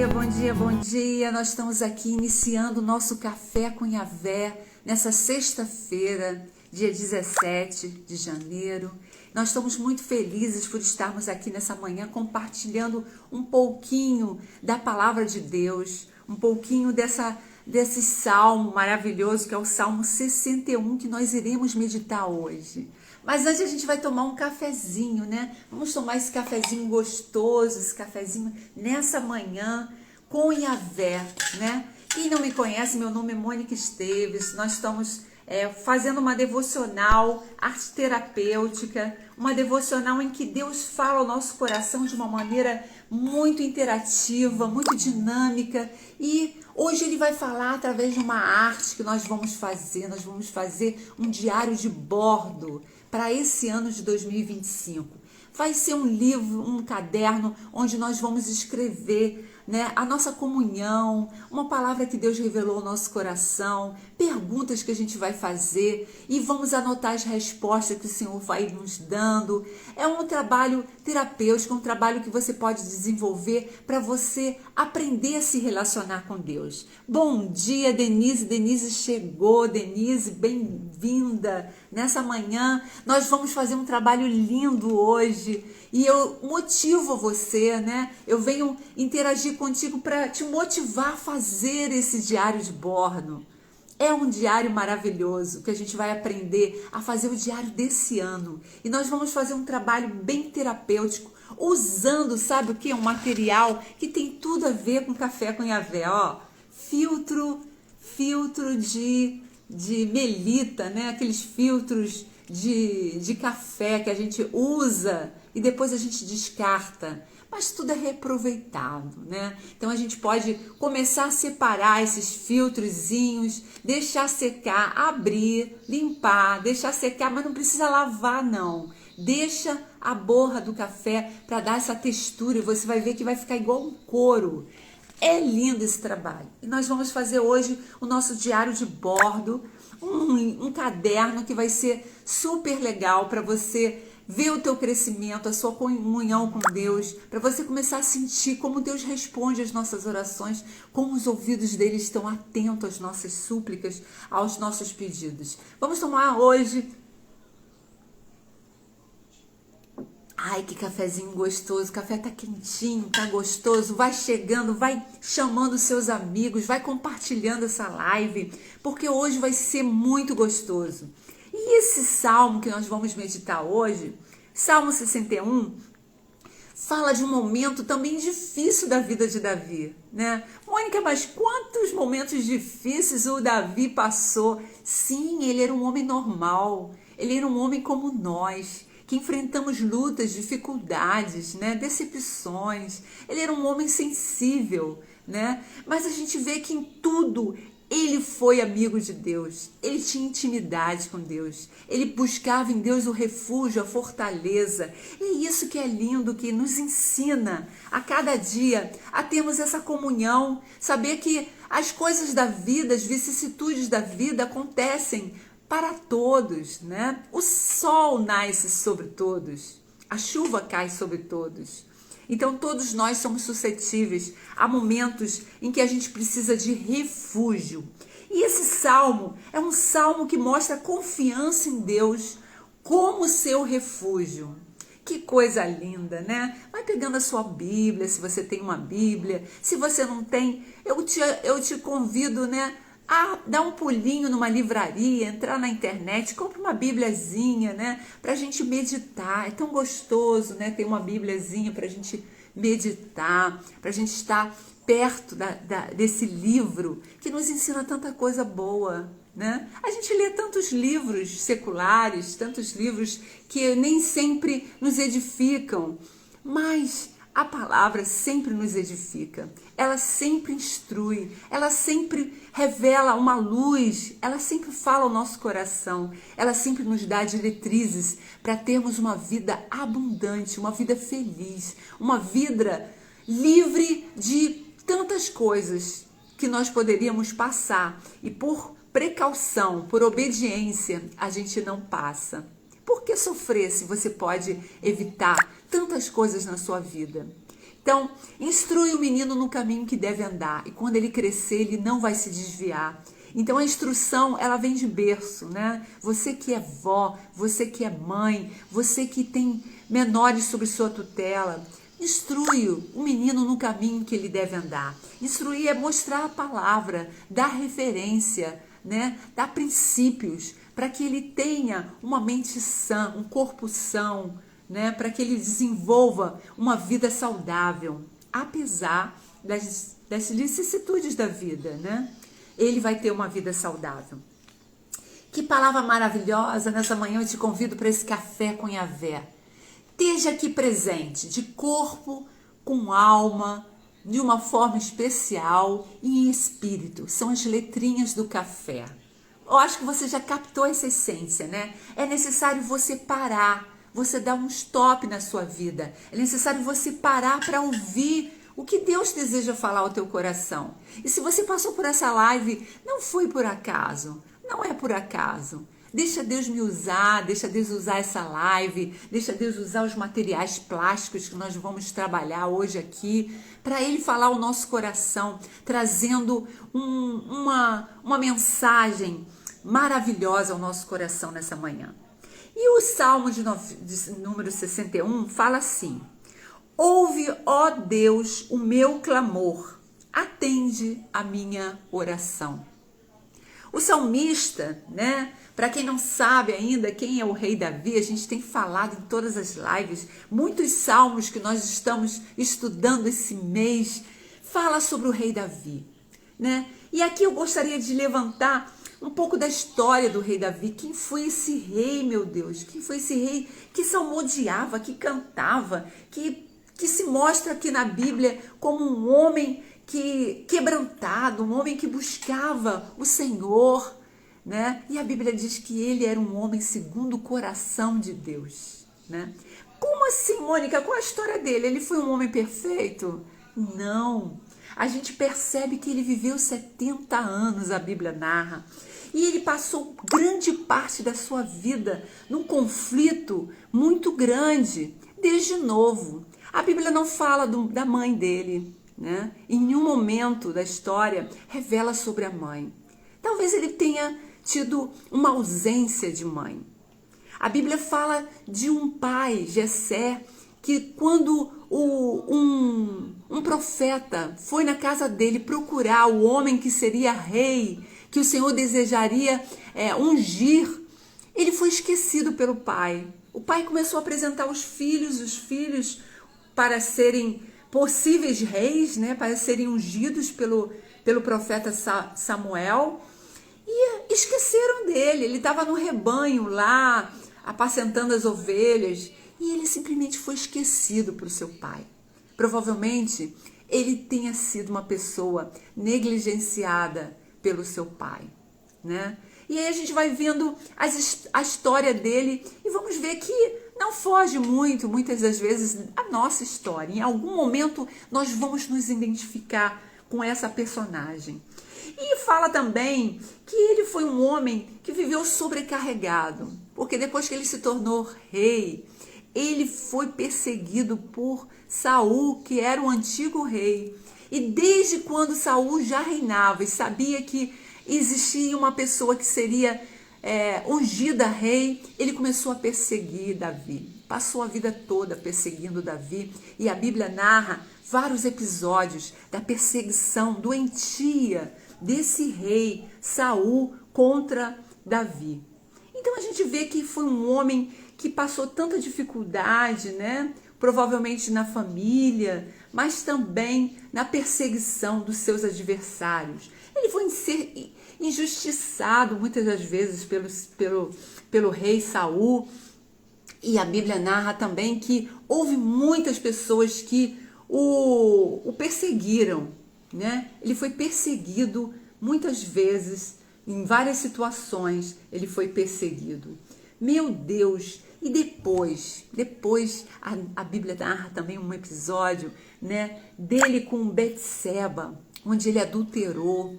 bom dia, bom dia. Nós estamos aqui iniciando o nosso Café com Yahvé nessa sexta-feira, dia 17 de janeiro. Nós estamos muito felizes por estarmos aqui nessa manhã compartilhando um pouquinho da palavra de Deus, um pouquinho desse salmo maravilhoso que é o Salmo 61 que nós iremos meditar hoje. Mas antes a gente vai tomar um cafezinho, né? Vamos tomar esse cafezinho gostoso, esse cafezinho nessa manhã com Yahvé, né? Quem não me conhece, meu nome é Mônica Esteves. Nós estamos fazendo uma devocional arte terapêutica, uma devocional em que Deus fala ao nosso coração de uma maneira muito interativa, muito dinâmica, e hoje ele vai falar através de uma arte que nós vamos fazer um diário de bordo para esse ano de 2025. Vai ser um livro, um caderno, onde nós vamos escrever, né, a nossa comunhão, uma palavra que Deus revelou ao nosso coração, perguntas que a gente vai fazer e vamos anotar as respostas que o Senhor vai nos dando. É um trabalho terapêutico, um trabalho que você pode desenvolver para você aprender a se relacionar com Deus. Bom dia, Denise. Denise chegou. Denise, bem-vinda. Nessa manhã nós vamos fazer um trabalho lindo hoje e eu motivo você, né? Eu venho interagir contigo para te motivar a fazer esse diário de bordo. É um diário maravilhoso que a gente vai aprender a fazer o diário desse ano. E nós vamos fazer um trabalho bem terapêutico, usando, sabe o que? Um material que tem tudo a ver com Café com Yahvé, ó. Filtro de melita, né? Aqueles filtros de café que a gente usa e depois a gente descarta. Mas tudo é reaproveitado, né? Então a gente pode começar a separar esses filtrozinhos, deixar secar, abrir, limpar, deixar secar, mas não precisa lavar não. Deixa a borra do café para dar essa textura e você vai ver que vai ficar igual um couro. É lindo esse trabalho. E nós vamos fazer hoje o nosso diário de bordo, um caderno que vai ser super legal para você ver o teu crescimento, a sua comunhão com Deus, para você começar a sentir como Deus responde às nossas orações, como os ouvidos dele estão atentos às nossas súplicas, aos nossos pedidos. Vamos tomar hoje. Ai, que cafezinho gostoso, o café tá quentinho, tá gostoso, vai chegando, vai chamando seus amigos, vai compartilhando essa live, porque hoje vai ser muito gostoso. E esse salmo que nós vamos meditar hoje, Salmo 61, fala de um momento também difícil da vida de Davi, né? Mônica, mas quantos momentos difíceis o Davi passou? Sim, ele era um homem normal, ele era um homem como nós, que enfrentamos lutas, dificuldades, né, decepções. Ele era um homem sensível, né? Mas a gente vê que em tudo ele foi amigo de Deus. Ele tinha intimidade com Deus. Ele buscava em Deus o refúgio, a fortaleza. E isso que é lindo, que nos ensina a cada dia a termos essa comunhão, saber que as coisas da vida, as vicissitudes da vida acontecem para todos, né? O sol nasce sobre todos, a chuva cai sobre todos. Então todos nós somos suscetíveis a momentos em que a gente precisa de refúgio. E esse salmo é um salmo que mostra confiança em Deus como seu refúgio. Que coisa linda, né? Vai pegando a sua Bíblia, se você tem uma Bíblia. Se você não tem, eu te convido, né, a dar um pulinho numa livraria, entrar na internet, compra uma bíbliazinha, né, pra gente meditar. É tão gostoso, né, ter uma bíbliazinha pra gente meditar, pra gente estar perto desse livro que nos ensina tanta coisa boa, né? A gente lê tantos livros seculares, tantos livros que nem sempre nos edificam, mas a palavra sempre nos edifica, ela sempre instrui, ela sempre revela uma luz, ela sempre fala ao nosso coração, ela sempre nos dá diretrizes para termos uma vida abundante, uma vida feliz, uma vida livre de tantas coisas que nós poderíamos passar e por precaução, por obediência, a gente não passa. Por que sofrer se você pode evitar tantas coisas na sua vida? Então, instrui o menino no caminho que deve andar, e quando ele crescer, ele não vai se desviar. Então, a instrução, ela vem de berço, né? Você que é vó, você que é mãe, você que tem menores sob sua tutela, instrui o menino no caminho que ele deve andar. Instruir é mostrar a palavra, dar referência, né? Dar princípios, para que ele tenha uma mente sã, um corpo são, né? Para que ele desenvolva uma vida saudável, apesar das vicissitudes da vida, né? Ele vai ter uma vida saudável. Que palavra maravilhosa! Nessa manhã eu te convido para esse café com Yahvé. Esteja aqui presente, de corpo, com alma, de uma forma especial e em espírito. São as letrinhas do café. Eu acho que você já captou essa essência, né? É necessário você parar, você dar um stop na sua vida. É necessário você parar para ouvir o que Deus deseja falar ao teu coração. E se você passou por essa live, não foi por acaso, não é por acaso. Deixa Deus me usar, deixa Deus usar essa live, deixa Deus usar os materiais plásticos que nós vamos trabalhar hoje aqui, para Ele falar ao nosso coração, trazendo uma mensagem maravilhosa ao nosso coração nessa manhã. E o Salmo de número 61 fala assim: ouve, ó Deus, o meu clamor, atende a minha oração. O salmista, né? Para quem não sabe ainda quem é o rei Davi, a gente tem falado em todas as lives, muitos salmos que nós estamos estudando esse mês, fala sobre o rei Davi, né? E aqui eu gostaria de levantar um pouco da história do rei Davi. Quem foi esse rei, meu Deus? Quem foi esse rei que salmodiava, que cantava, que se mostra aqui na Bíblia como um homem quebrantado, um homem que buscava o Senhor, né? E a Bíblia diz que ele era um homem segundo o coração de Deus, né? Como assim, Mônica? Qual a história dele? Ele foi um homem perfeito? Não. A gente percebe que ele viveu 70 anos, a Bíblia narra. E ele passou grande parte da sua vida num conflito muito grande, desde novo. A Bíblia não fala da mãe dele, né? Em nenhum momento da história revela sobre a mãe. Talvez ele tenha tido uma ausência de mãe. A Bíblia fala de um pai, Jessé, que quando um profeta foi na casa dele procurar o homem que seria rei, que o Senhor desejaria ungir, ele foi esquecido pelo pai. O pai começou a apresentar os filhos para serem possíveis reis, né, para serem ungidos pelo profeta Samuel, e esqueceram dele. Ele estava no rebanho lá, apacentando as ovelhas, e ele simplesmente foi esquecido pelo seu pai. Provavelmente ele tenha sido uma pessoa negligenciada pelo seu pai, né? E aí a gente vai vendo a história dele e vamos ver que não foge muitas das vezes, a nossa história. Em algum momento nós vamos nos identificar com essa personagem. E fala também que ele foi um homem que viveu sobrecarregado, porque depois que ele se tornou rei, ele foi perseguido por Saul, que era o antigo rei. E desde quando Saul já reinava e sabia que existia uma pessoa que seria ungida rei, ele começou a perseguir Davi. Passou a vida toda perseguindo Davi. E a Bíblia narra vários episódios da perseguição doentia desse rei Saul contra Davi. Então a gente vê que foi um homem que passou tanta dificuldade, né? Provavelmente na família, mas também na perseguição dos seus adversários. Ele foi injustiçado muitas das vezes pelo rei Saul. E a Bíblia narra também que houve muitas pessoas que o perseguiram, né? Ele foi perseguido muitas vezes, em várias situações ele foi perseguido. Meu Deus! E depois a Bíblia narra também um episódio, né, dele com Betseba, onde ele adulterou,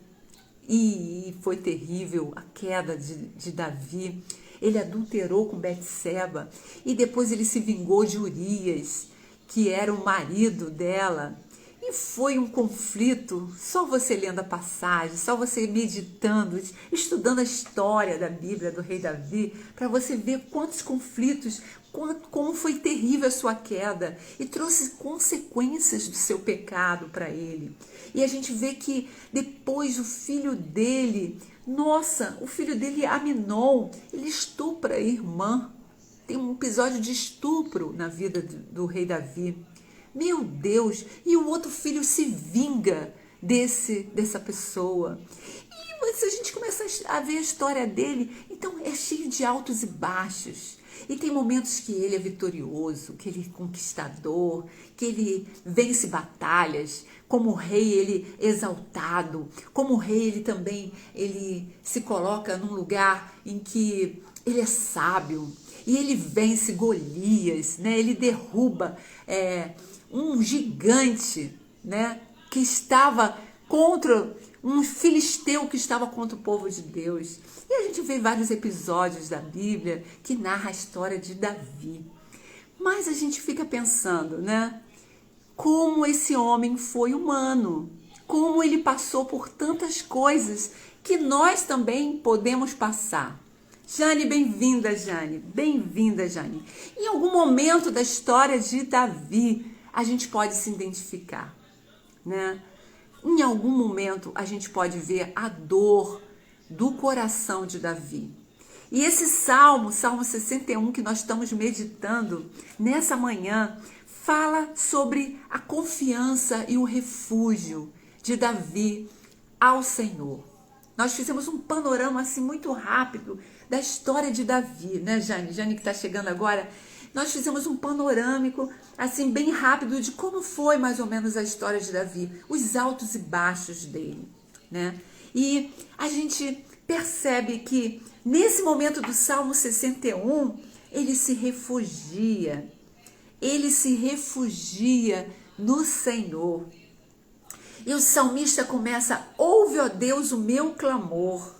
e foi terrível a queda de Davi. Ele adulterou com Betseba e depois ele se vingou de Urias. que era o marido dela. E foi um conflito, só você lendo a passagem, só você meditando, estudando a história da Bíblia do rei Davi, para você ver quantos conflitos, como foi terrível a sua queda e trouxe consequências do seu pecado para ele. E a gente vê que depois o filho dele, o filho dele, Aminon, ele estupra a irmã. Tem um episódio de estupro na vida do rei Davi. Meu Deus! E o outro filho se vinga dessa pessoa. E se a gente começa a ver a história dele, então é cheio de altos e baixos. E tem momentos que ele é vitorioso, que ele é conquistador, que ele vence batalhas. Como rei, ele é exaltado. Como rei, ele se coloca num lugar em que ele é sábio. E ele vence Golias, né? Ele derruba um gigante, né? Que estava contra um filisteu que estava contra o povo de Deus. E a gente vê vários episódios da Bíblia que narra a história de Davi. Mas a gente fica pensando, né? Como esse homem foi humano, como ele passou por tantas coisas que nós também podemos passar. Jane, bem-vinda, Jane. Bem-vinda, Jane. Em algum momento da história de Davi, a gente pode se identificar, né? Em algum momento, a gente pode ver a dor do coração de Davi. E esse Salmo 61, que nós estamos meditando nessa manhã, fala sobre a confiança e o refúgio de Davi ao Senhor. Nós fizemos um panorama assim muito rápido da história de Davi, né, Jane? Jane que está chegando agora. Nós fizemos um panorâmico assim bem rápido de como foi mais ou menos a história de Davi, os altos e baixos dele, né? E a gente percebe que nesse momento do Salmo 61, ele se refugia no Senhor. E o salmista começa: ouve, ó Deus, o meu clamor,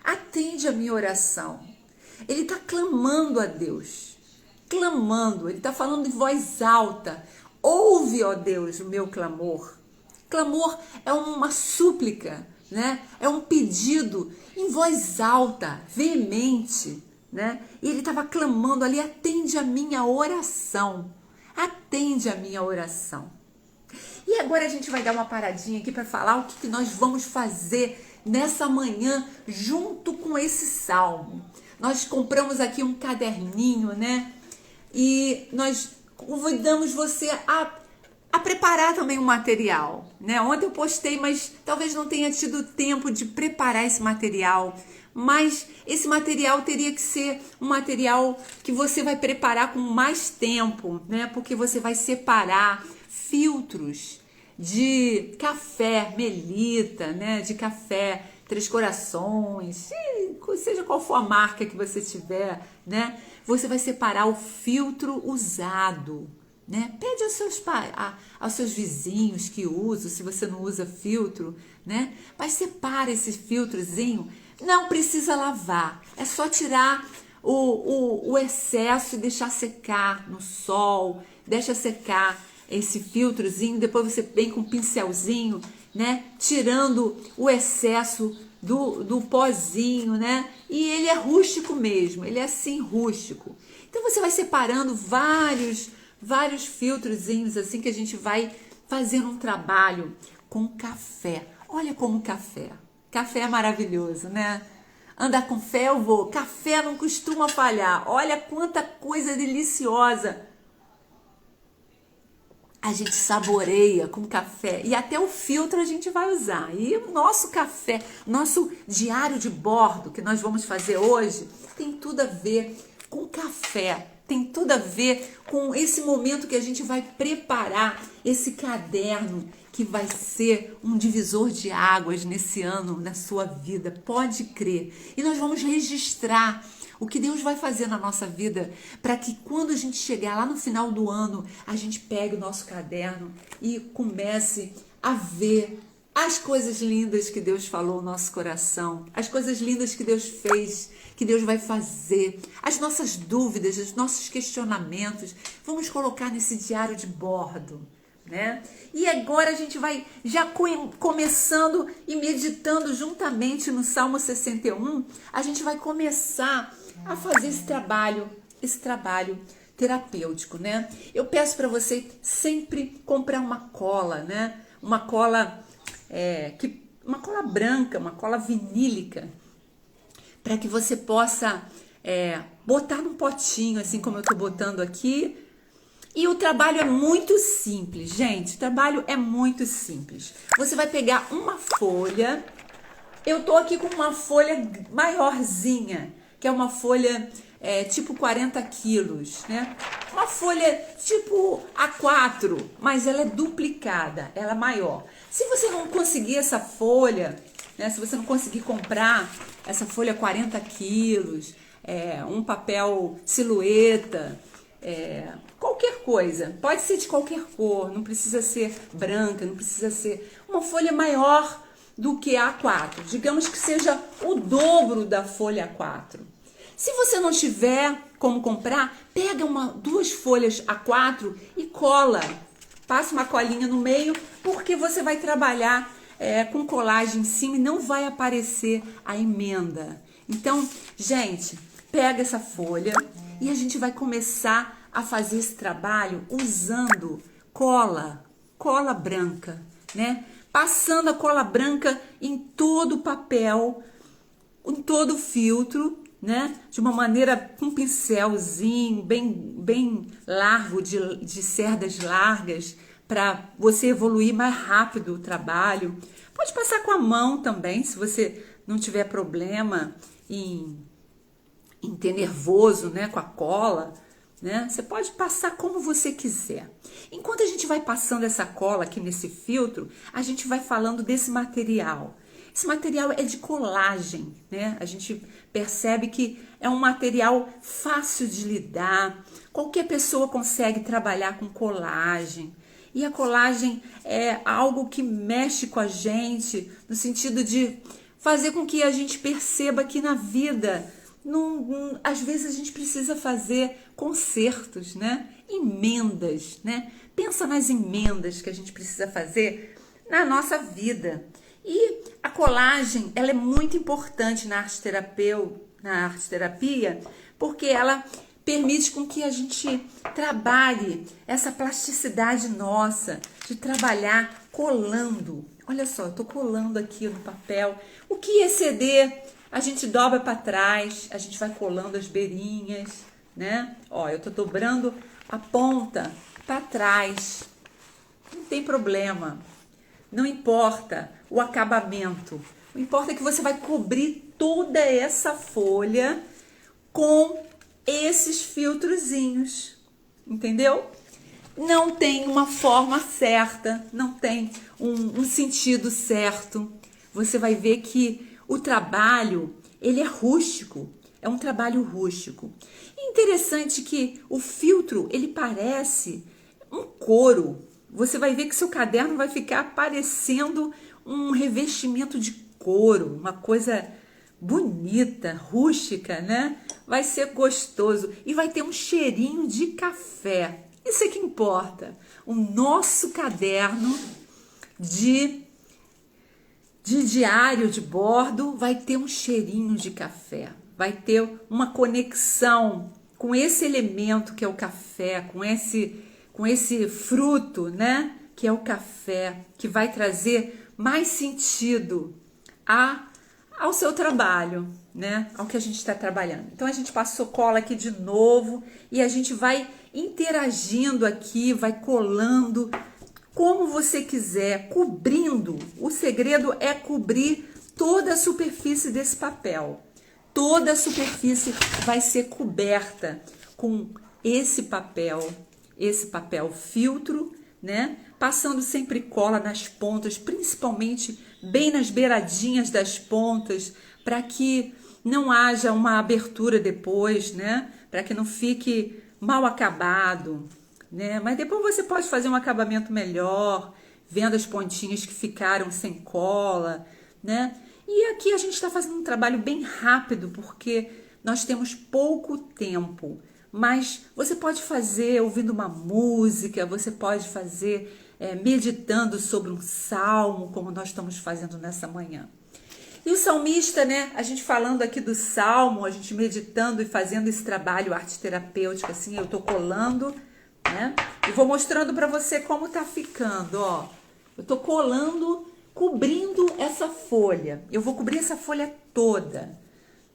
atende a minha oração. Ele está clamando a Deus, ele está falando em voz alta: ouve, ó Deus, o meu clamor. Clamor é uma súplica, né? É um pedido em voz alta, veemente, né? E ele estava clamando ali: atende a minha oração, atende a minha oração. E agora a gente vai dar uma paradinha aqui para falar o que nós vamos fazer nessa manhã junto com esse salmo. Nós compramos aqui um caderninho, né? E nós convidamos você a preparar também um material, né? Ontem eu postei, mas talvez não tenha tido tempo de preparar esse material. Mas esse material teria que ser um material que você vai preparar com mais tempo, né? Porque você vai separar filtros de café Melita, né? De café Três Corações, seja qual for a marca que você tiver, né? Você vai separar o filtro usado, né? Pede aos seus vizinhos que usam, se você não usa filtro, né? Mas separa esse filtrozinho, não precisa lavar, é só tirar o excesso e deixar secar no sol, deixa secar esse filtrozinho, depois você vem com um pincelzinho, né? Tirando o excesso do pozinho, né? E ele é rústico mesmo, ele é assim rústico. Então você vai separando vários filtrozinhos assim que a gente vai fazendo um trabalho com café. Olha como café é maravilhoso, né? Andar com fé eu vou. Café não costuma falhar. Olha quanta coisa deliciosa a gente saboreia com café. E até o filtro a gente vai usar. E o nosso café, nosso diário de bordo que nós vamos fazer hoje, tem tudo a ver com café. Tem tudo a ver com esse momento que a gente vai preparar esse caderno que vai ser um divisor de águas nesse ano, na sua vida. Pode crer. E nós vamos registrar o que Deus vai fazer na nossa vida para que quando a gente chegar lá no final do ano, a gente pegue o nosso caderno e comece a ver as coisas lindas que Deus falou no nosso coração, as coisas lindas que Deus fez, que Deus vai fazer, as nossas dúvidas, os nossos questionamentos, vamos colocar nesse diário de bordo, né? E agora a gente vai já começando e meditando juntamente no Salmo 61, a gente vai começar a fazer esse trabalho terapêutico, né? Eu peço para você sempre comprar uma cola, né? Uma cola uma cola branca, uma cola vinílica, para que você possa botar num potinho, assim como eu estou botando aqui. E o trabalho é muito simples, gente. O trabalho é muito simples. Você vai pegar uma folha. Eu tô aqui com uma folha maiorzinha, que é uma folha tipo 40 quilos, né? Uma folha tipo A4, mas ela é duplicada, ela é maior. Se você não conseguir essa folha, né? Se você não conseguir comprar essa folha 40 quilos, um papel silhueta, qualquer coisa, pode ser de qualquer cor, não precisa ser branca, não precisa ser uma folha maior do que a A4, digamos que seja o dobro da folha A4. Se você não tiver como comprar, pega duas folhas A4 e cola, passa uma colinha no meio, porque você vai trabalhar com colagem em cima e não vai aparecer a emenda. Então, gente, pega essa folha e a gente vai começar a fazer esse trabalho usando cola branca, né? Passando a cola branca em todo o papel, em todo o filtro, né? De uma maneira com um pincelzinho bem largo, de cerdas largas, para você evoluir mais rápido o trabalho. Pode passar com a mão também, se você não tiver problema em ter nervoso, né, com a cola, né? Você pode passar como você quiser. Enquanto a gente vai passando essa cola aqui nesse filtro, a gente vai falando desse material. Esse material é de colagem, né? A gente percebe que é um material fácil de lidar. Qualquer pessoa consegue trabalhar com colagem. E a colagem é algo que mexe com a gente, no sentido de fazer com que a gente perceba que na vida, às vezes a gente precisa fazer consertos, né? Emendas, né? Pensa nas emendas que a gente precisa fazer na nossa vida. E a colagem, ela é muito importante na arte-terapia, porque ela permite com que a gente trabalhe essa plasticidade nossa, de trabalhar colando. Olha só, eu tô colando aqui no papel. O que exceder, a gente dobra para trás, a gente vai colando as beirinhas, né? Ó, eu tô dobrando a ponta para trás. Não tem problema. Não importa o acabamento. O importa é que você vai cobrir toda essa folha com esses filtrozinhos. Entendeu? Não tem uma forma certa, não tem um sentido certo. Você vai ver que o trabalho, ele é rústico, é um trabalho rústico. É interessante que o filtro, ele parece um couro. Você vai ver que seu caderno vai ficar parecendo um revestimento de couro, uma coisa bonita, rústica, né? Vai ser gostoso e vai ter um cheirinho de café. Isso é que importa. O nosso caderno de diário de bordo vai ter um cheirinho de café, vai ter uma conexão com esse elemento que é o café, com esse fruto, né, que é o café, que vai trazer mais sentido ao seu trabalho, né, ao que a gente está trabalhando. Então a gente passou cola aqui de novo e a gente vai interagindo aqui, vai colando como você quiser, cobrindo. O segredo é cobrir toda a superfície desse papel. Toda a superfície vai ser coberta com esse papel filtro, né? Passando sempre cola nas pontas, principalmente bem nas beiradinhas das pontas, para que não haja uma abertura depois, né? Para que não fique mal acabado, né? Mas depois você pode fazer um acabamento melhor, vendo as pontinhas que ficaram sem cola, né? E aqui a gente está fazendo um trabalho bem rápido, porque nós temos pouco tempo. Mas você pode fazer ouvindo uma música, você pode fazer meditando sobre um salmo, como nós estamos fazendo nessa manhã. E o salmista, né? A gente falando aqui do salmo, a gente meditando e fazendo esse trabalho arte terapêutica, assim, eu tô colando, né? E vou mostrando para você como tá ficando, ó. Eu tô colando, cobrindo essa folha. Eu vou cobrir essa folha toda,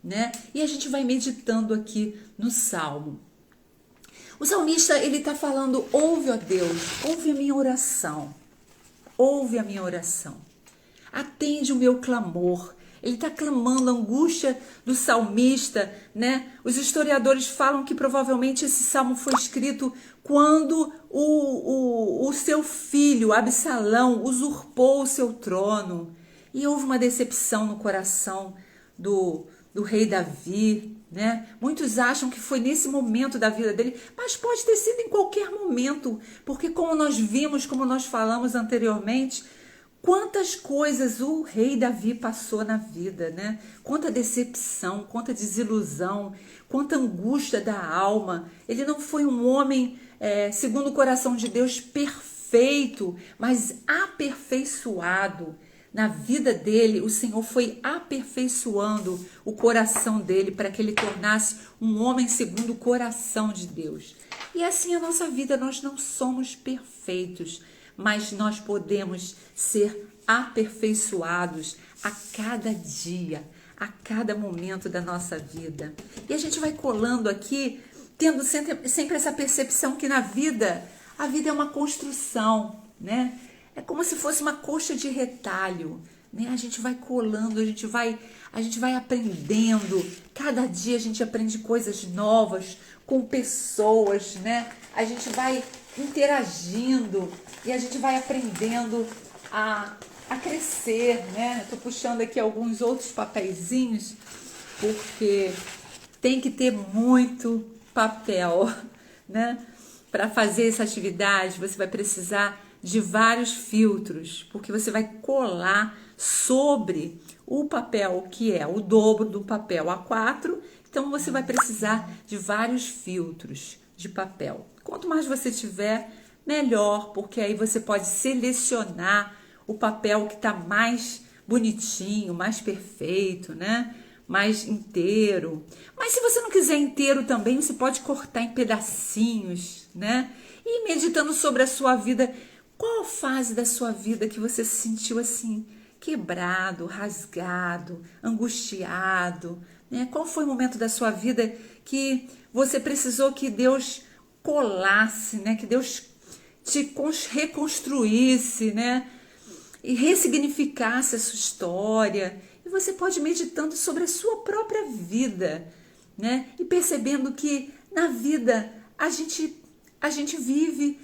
né? E a gente vai meditando aqui no salmo. O salmista, ele tá falando: ouve, ó Deus, ouve a minha oração. Ouve a minha oração. Atende o meu clamor. Ele está clamando a angústia do salmista, né? Os historiadores falam que provavelmente esse salmo foi escrito quando o seu filho, Absalão, usurpou o seu trono. E houve uma decepção no coração do rei Davi, né? Muitos acham que foi nesse momento da vida dele, mas pode ter sido em qualquer momento, porque como nós vimos, como nós falamos anteriormente, quantas coisas o rei Davi passou na vida, né? Quanta decepção, quanta desilusão, quanta angústia da alma. Ele não foi um homem, segundo o coração de Deus, perfeito, mas aperfeiçoado. Na vida dele, o Senhor foi aperfeiçoando o coração dele para que ele tornasse um homem segundo o coração de Deus. E assim a nossa vida, nós não somos perfeitos, mas nós podemos ser aperfeiçoados a cada dia, a cada momento da nossa vida. E a gente vai colando aqui, tendo sempre essa percepção que na vida, a vida é uma construção, né? É como se fosse uma coxa de retalho, né? A gente vai colando, a gente vai aprendendo. Cada dia a gente aprende coisas novas com pessoas, né? A gente vai interagindo e a gente vai aprendendo a crescer, né? Estou puxando aqui alguns outros papeizinhos, porque tem que ter muito papel, né? Para fazer essa atividade, você vai precisar de vários filtros, porque você vai colar sobre o papel que é o dobro do papel A4, então você vai precisar de vários filtros de papel. Quanto mais você tiver, melhor, porque aí você pode selecionar o papel que está mais bonitinho, mais perfeito, né? Mais inteiro. Mas se você não quiser inteiro também, você pode cortar em pedacinhos, né? E meditando sobre a sua vida, qual a fase da sua vida que você se sentiu assim, quebrado, rasgado, angustiado, né? Qual foi o momento da sua vida que você precisou que Deus colasse, né? Que Deus te reconstruísse, né? E ressignificasse a sua história. E você pode ir meditando sobre a sua própria vida, né? E percebendo que na vida a gente vive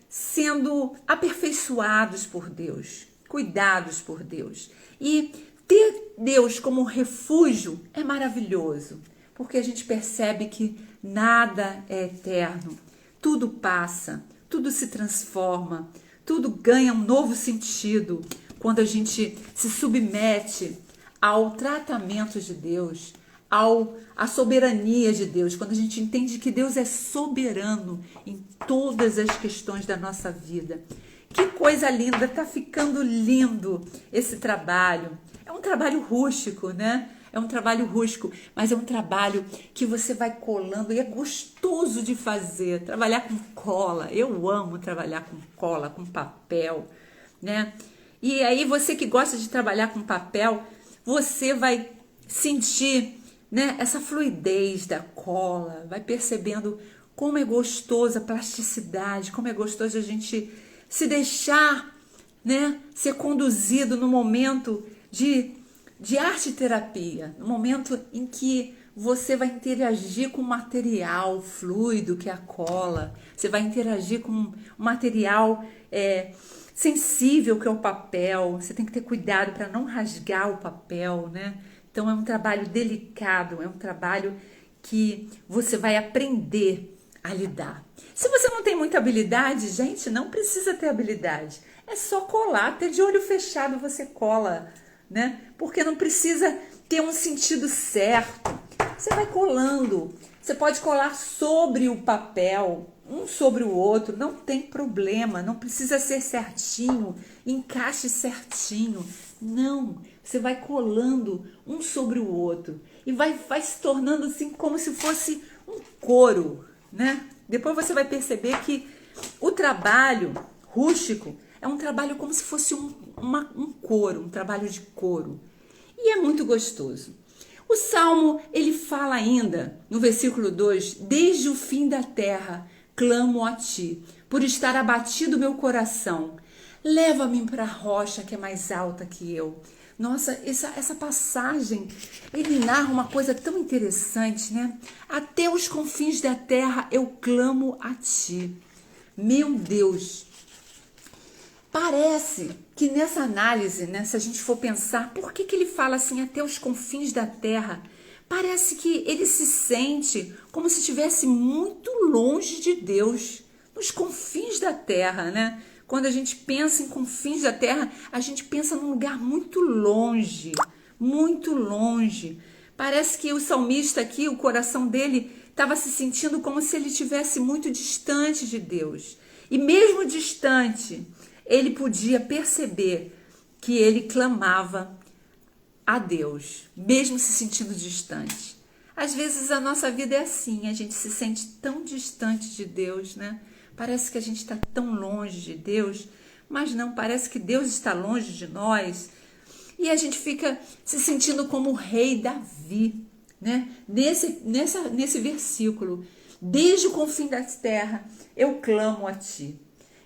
sendo aperfeiçoados por Deus, cuidados por Deus. E ter Deus como refúgio é maravilhoso, porque a gente percebe que nada é eterno, tudo passa, tudo se transforma, tudo ganha um novo sentido quando a gente se submete ao tratamento de Deus, à soberania de Deus, quando a gente entende que Deus é soberano em todas as questões da nossa vida. Que coisa linda, tá ficando lindo esse trabalho. É um trabalho rústico, né? É um trabalho rústico, mas é um trabalho que você vai colando e é gostoso de fazer. Trabalhar com cola, eu amo trabalhar com cola, com papel, né? E aí você que gosta de trabalhar com papel, você vai sentir, né, essa fluidez da cola, vai percebendo como é gostoso a plasticidade, como é gostoso a gente se deixar, né, ser conduzido no momento de arte terapia, no momento em que você vai interagir com o material fluido que é a cola, você vai interagir com um material sensível que é o papel, você tem que ter cuidado para não rasgar o papel, né? Então é um trabalho delicado, é um trabalho que você vai aprender a lidar. Se você não tem muita habilidade, gente, não precisa ter habilidade. É só colar, até de olho fechado você cola, né? Porque não precisa ter um sentido certo. Você vai colando. Você pode colar sobre o papel, um sobre o outro, não tem problema, não precisa ser certinho, encaixe certinho. Não, você vai colando um sobre o outro e vai se tornando assim como se fosse um coro, né? Depois você vai perceber que o trabalho rústico é um trabalho como se fosse um coro, um trabalho de coro. E é muito gostoso. O Salmo, ele fala ainda, no versículo 2, desde o fim da terra, clamo a ti, por estar abatido meu coração. Leva-me para a rocha que é mais alta que eu. Nossa, essa passagem, ele narra uma coisa tão interessante, né? Até os confins da terra eu clamo a ti. Meu Deus, parece que nessa análise, né, se a gente for pensar, por que ele fala assim, até os confins da terra? Parece que ele se sente como se estivesse muito longe de Deus, nos confins da terra, né? Quando a gente pensa em confins da terra, a gente pensa num lugar muito longe, muito longe. Parece que o salmista aqui, o coração dele estava se sentindo como se ele estivesse muito distante de Deus. E mesmo distante, ele podia perceber que ele clamava a Deus, mesmo se sentindo distante. Às vezes a nossa vida é assim, a gente se sente tão distante de Deus, né? Parece que a gente está tão longe de Deus, mas não, parece que Deus está longe de nós. E a gente fica se sentindo como o rei Davi, né? Nesse versículo, desde o confim da terra, eu clamo a ti.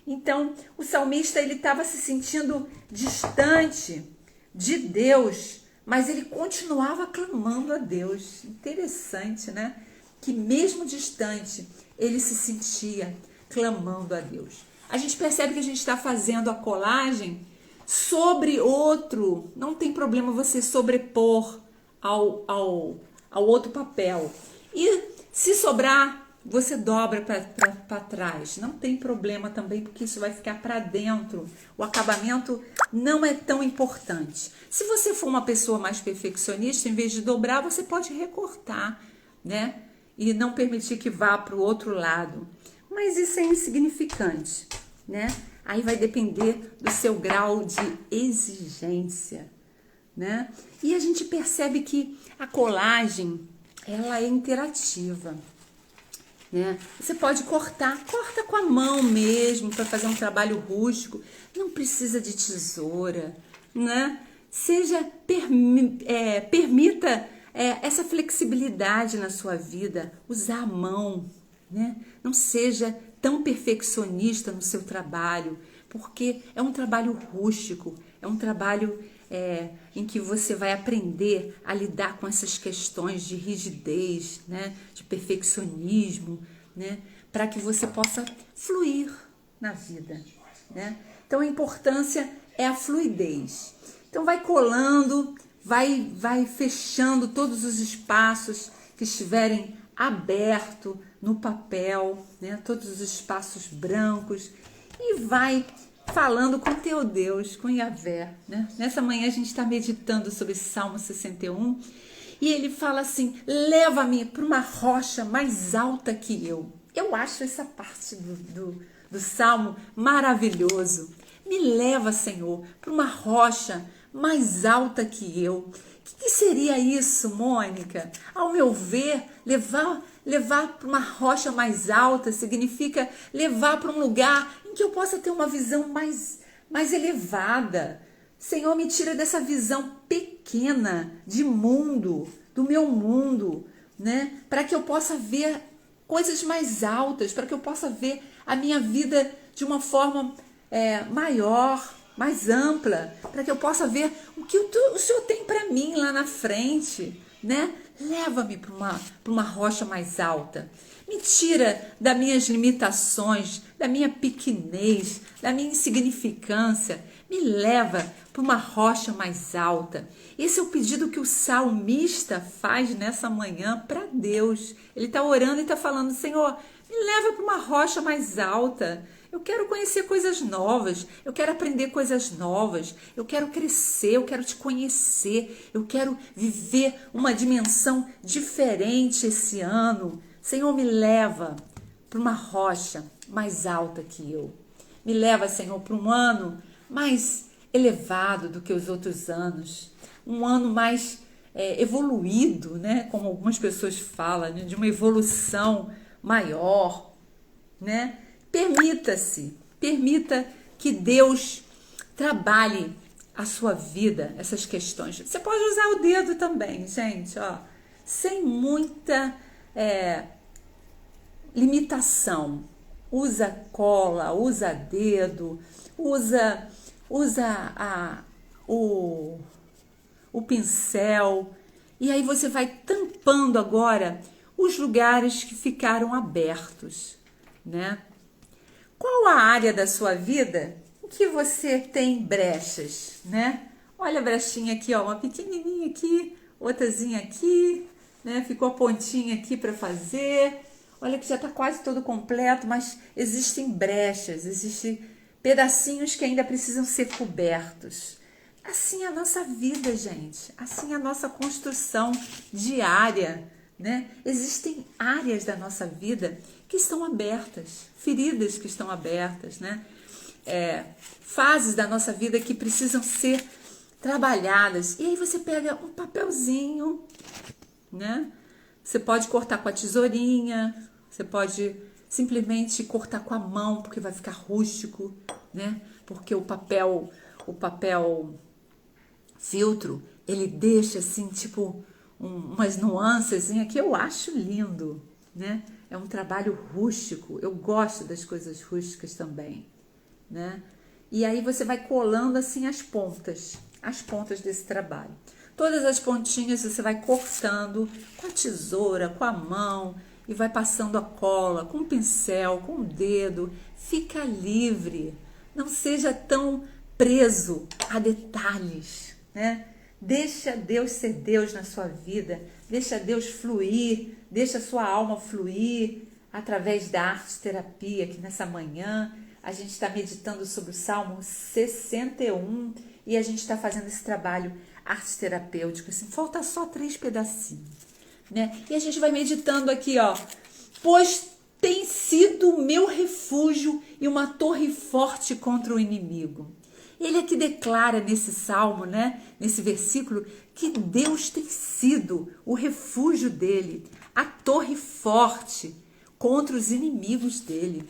Então, o salmista, ele estava se sentindo distante de Deus, mas ele continuava clamando a Deus. Interessante, né? Que mesmo distante, ele se sentia clamando a Deus. A gente percebe que a gente está fazendo a colagem sobre outro. Não tem problema você sobrepor ao outro papel. E se sobrar, você dobra para trás. Não tem problema também, porque isso vai ficar para dentro. O acabamento não é tão importante. Se você for uma pessoa mais perfeccionista, em vez de dobrar, você pode recortar, né? E não permitir que vá para o outro lado. Mas isso é insignificante, né? Aí vai depender do seu grau de exigência, né? E a gente percebe que a colagem, ela é interativa, né? Você pode corta com a mão mesmo para fazer um trabalho rústico. Não precisa de tesoura, né? Permita essa flexibilidade na sua vida, usar a mão, né? Não seja tão perfeccionista no seu trabalho, porque é um trabalho rústico, é um trabalho em que você vai aprender a lidar com essas questões de rigidez, né? De perfeccionismo, né? Para que você possa fluir na vida, né? Então a importância é a fluidez. Então vai colando, vai fechando todos os espaços que estiverem abertos no papel, né? Todos os espaços brancos, e vai falando com teu Deus, com Yahvé, né? Nessa manhã a gente está meditando sobre Salmo 61 e ele fala assim, leva-me para uma rocha mais alta que eu. Eu acho essa parte do Salmo maravilhoso. Me leva, Senhor, para uma rocha mais alta que eu. O que seria isso, Mônica? Ao meu ver, levar para uma rocha mais alta significa levar para um lugar em que eu possa ter uma visão mais elevada. Senhor, me tira dessa visão pequena de mundo, do meu mundo, né? Para que eu possa ver coisas mais altas, para que eu possa ver a minha vida de uma forma maior, mais ampla, para que eu possa ver o que o Senhor tem para mim lá na frente, né? Leva-me para uma rocha mais alta. Me tira das minhas limitações, da minha pequenez, da minha insignificância. Me leva para uma rocha mais alta. Esse é o pedido que o salmista faz nessa manhã para Deus. Ele está orando e está falando, Senhor, Me leva para uma rocha mais alta. Eu quero conhecer coisas novas, eu quero aprender coisas novas, eu quero crescer, eu quero te conhecer, eu quero viver uma dimensão diferente esse ano. Senhor, me leva para uma rocha mais alta que eu. Me leva, Senhor, para um ano mais elevado do que os outros anos, um ano mais evoluído, né? Como algumas pessoas falam, né? De uma evolução maior, né? Permita que Deus trabalhe a sua vida, essas questões. Você pode usar o dedo também, gente, ó, sem muita limitação. Usa cola, usa dedo, usa o pincel. E aí você vai tampando agora os lugares que ficaram abertos, né? Qual a área da sua vida em que você tem brechas, né? Olha a brechinha aqui, ó, uma pequenininha aqui, outrazinha aqui, né? Ficou a pontinha aqui para fazer. Olha que já está quase todo completo, mas existem brechas, existem pedacinhos que ainda precisam ser cobertos. Assim é a nossa vida, gente. Assim é a nossa construção diária, né? Existem áreas da nossa vida que estão abertas, feridas que estão abertas, né? Fases da nossa vida que precisam ser trabalhadas. E aí você pega um papelzinho, né? Você pode cortar com a tesourinha, você pode simplesmente cortar com a mão, porque vai ficar rústico, né? Porque o papel filtro, ele deixa assim, tipo, umas nuances que eu acho lindo, né? É um trabalho rústico, eu gosto das coisas rústicas também, né? E aí você vai colando assim as pontas desse trabalho. Todas as pontinhas você vai cortando com a tesoura, com a mão e vai passando a cola, com o pincel, com o dedo. Fica livre, não seja tão preso a detalhes, né? Deixa Deus ser Deus na sua vida, deixa Deus fluir, deixa a sua alma fluir através da arte terapia, que nessa manhã a gente está meditando sobre o Salmo 61 e a gente está fazendo esse trabalho arte terapêutico, assim, falta só 3 pedacinhos, né? E a gente vai meditando aqui, ó, pois tem sido o meu refúgio e uma torre forte contra o inimigo. Ele aqui declara nesse salmo, né, nesse versículo, que Deus tem sido o refúgio dele, a torre forte contra os inimigos dele.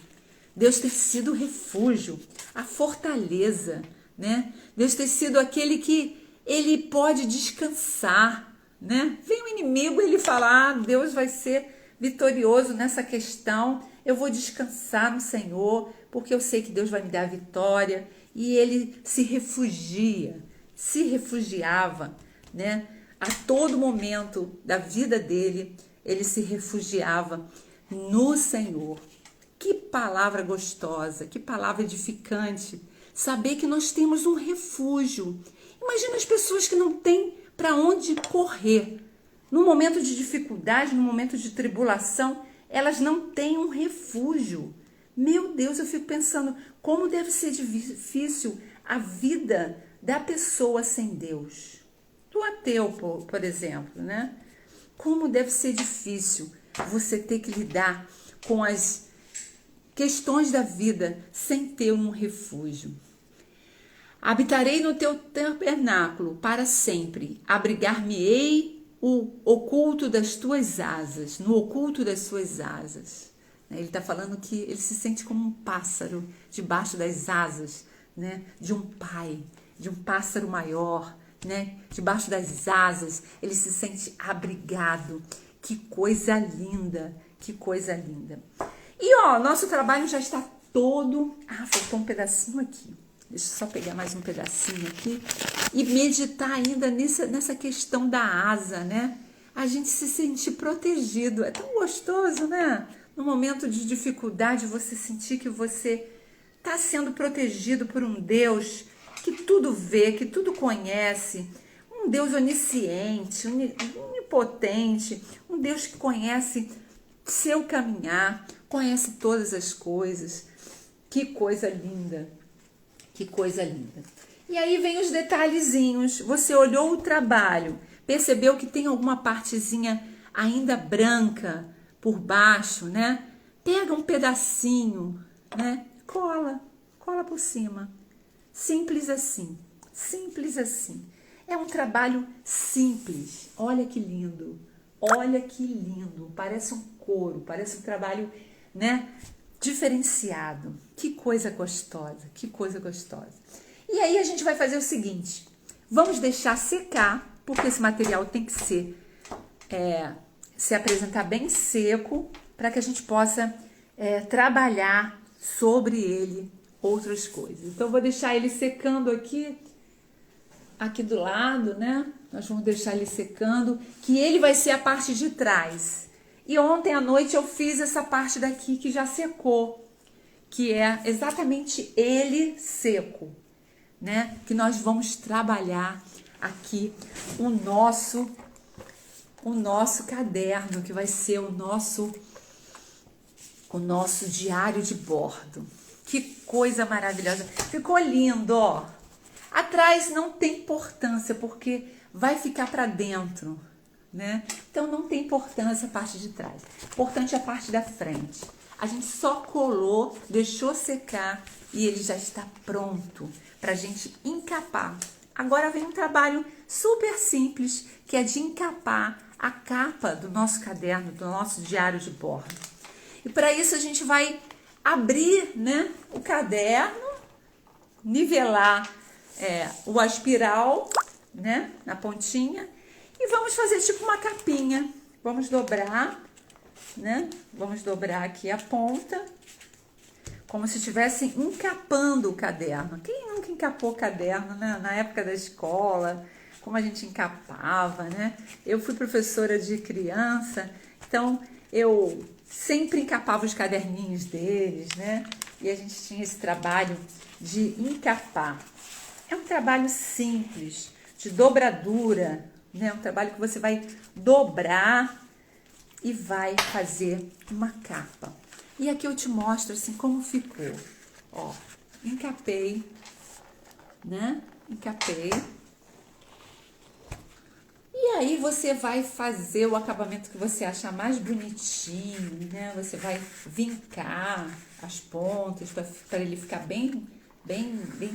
Deus tem sido o refúgio, a fortaleza, né? Deus tem sido aquele que ele pode descansar, né? Vem o inimigo, ele fala, Deus vai ser vitorioso nessa questão, eu vou descansar no Senhor, porque eu sei que Deus vai me dar a vitória. E ele se refugiava, né? A todo momento da vida dele, ele se refugiava no Senhor. Que palavra gostosa, que palavra edificante. Saber que nós temos um refúgio. Imagina as pessoas que não têm para onde correr. No momento de dificuldade, no momento de tribulação, elas não têm um refúgio. Meu Deus, eu fico pensando como deve ser difícil a vida da pessoa sem Deus. Do ateu, por exemplo, né? Como deve ser difícil você ter que lidar com as questões da vida sem ter um refúgio. Habitarei no teu tabernáculo para sempre, abrigar-me-ei o oculto das tuas asas, no oculto das suas asas. Ele está falando que ele se sente como um pássaro debaixo das asas, né, de um pai, de um pássaro maior, né, debaixo das asas, ele se sente abrigado. Que coisa linda, que coisa linda. E ó, nosso trabalho já está todo... faltou um pedacinho aqui. Deixa eu só pegar mais um pedacinho aqui e meditar ainda nessa questão da asa, né? A gente se sentir protegido, é tão gostoso, né? No momento de dificuldade, você sentir que você está sendo protegido por um Deus que tudo vê, que tudo conhece, um Deus onisciente, onipotente, um Deus que conhece seu caminhar, conhece todas as coisas. Que coisa linda, que coisa linda. E aí vem os detalhezinhos, você olhou o trabalho, percebeu que tem alguma partezinha ainda branca por baixo, né? Pega um pedacinho, né? Cola por cima. Simples assim, simples assim. É um trabalho simples. Olha que lindo, olha que lindo. Parece um couro, parece um trabalho, né? Diferenciado. Que coisa gostosa, que coisa gostosa. E aí a gente vai fazer o seguinte, vamos deixar secar, porque esse material tem que se apresentar bem seco, para que a gente possa trabalhar sobre ele outras coisas. Então, eu vou deixar ele secando aqui do lado, né? Nós vamos deixar ele secando, que ele vai ser a parte de trás. E ontem à noite eu fiz essa parte daqui que já secou, que é exatamente ele seco, né? Que nós vamos trabalhar aqui o nosso caderno, que vai ser o nosso diário de bordo. Que coisa maravilhosa. Ficou lindo, ó. Atrás não tem importância, porque vai ficar para dentro, né? Então não tem importância a parte de trás. Importante é a parte da frente. A gente só colou, deixou secar e ele já está pronto para a gente encapar. Agora vem um trabalho super simples, que é de encapar a capa do nosso caderno, do nosso diário de bordo. E para isso a gente vai abrir, né, o caderno, nivelar o aspiral, né, na pontinha, e vamos fazer tipo uma capinha. Vamos dobrar, né? Vamos dobrar aqui a ponta, como se estivesse encapando o caderno. Quem nunca encapou o caderno, né? Na época da escola, como a gente encapava, né? Eu fui professora de criança, então eu sempre encapava os caderninhos deles, né? E a gente tinha esse trabalho de encapar. É um trabalho simples, de dobradura, né? Um trabalho que você vai dobrar e vai fazer uma capa. E aqui eu te mostro assim como ficou. Ó, encapei, né? Encapei. E aí você vai fazer o acabamento que você achar mais bonitinho, né? Você vai vincar as pontas para ele ficar bem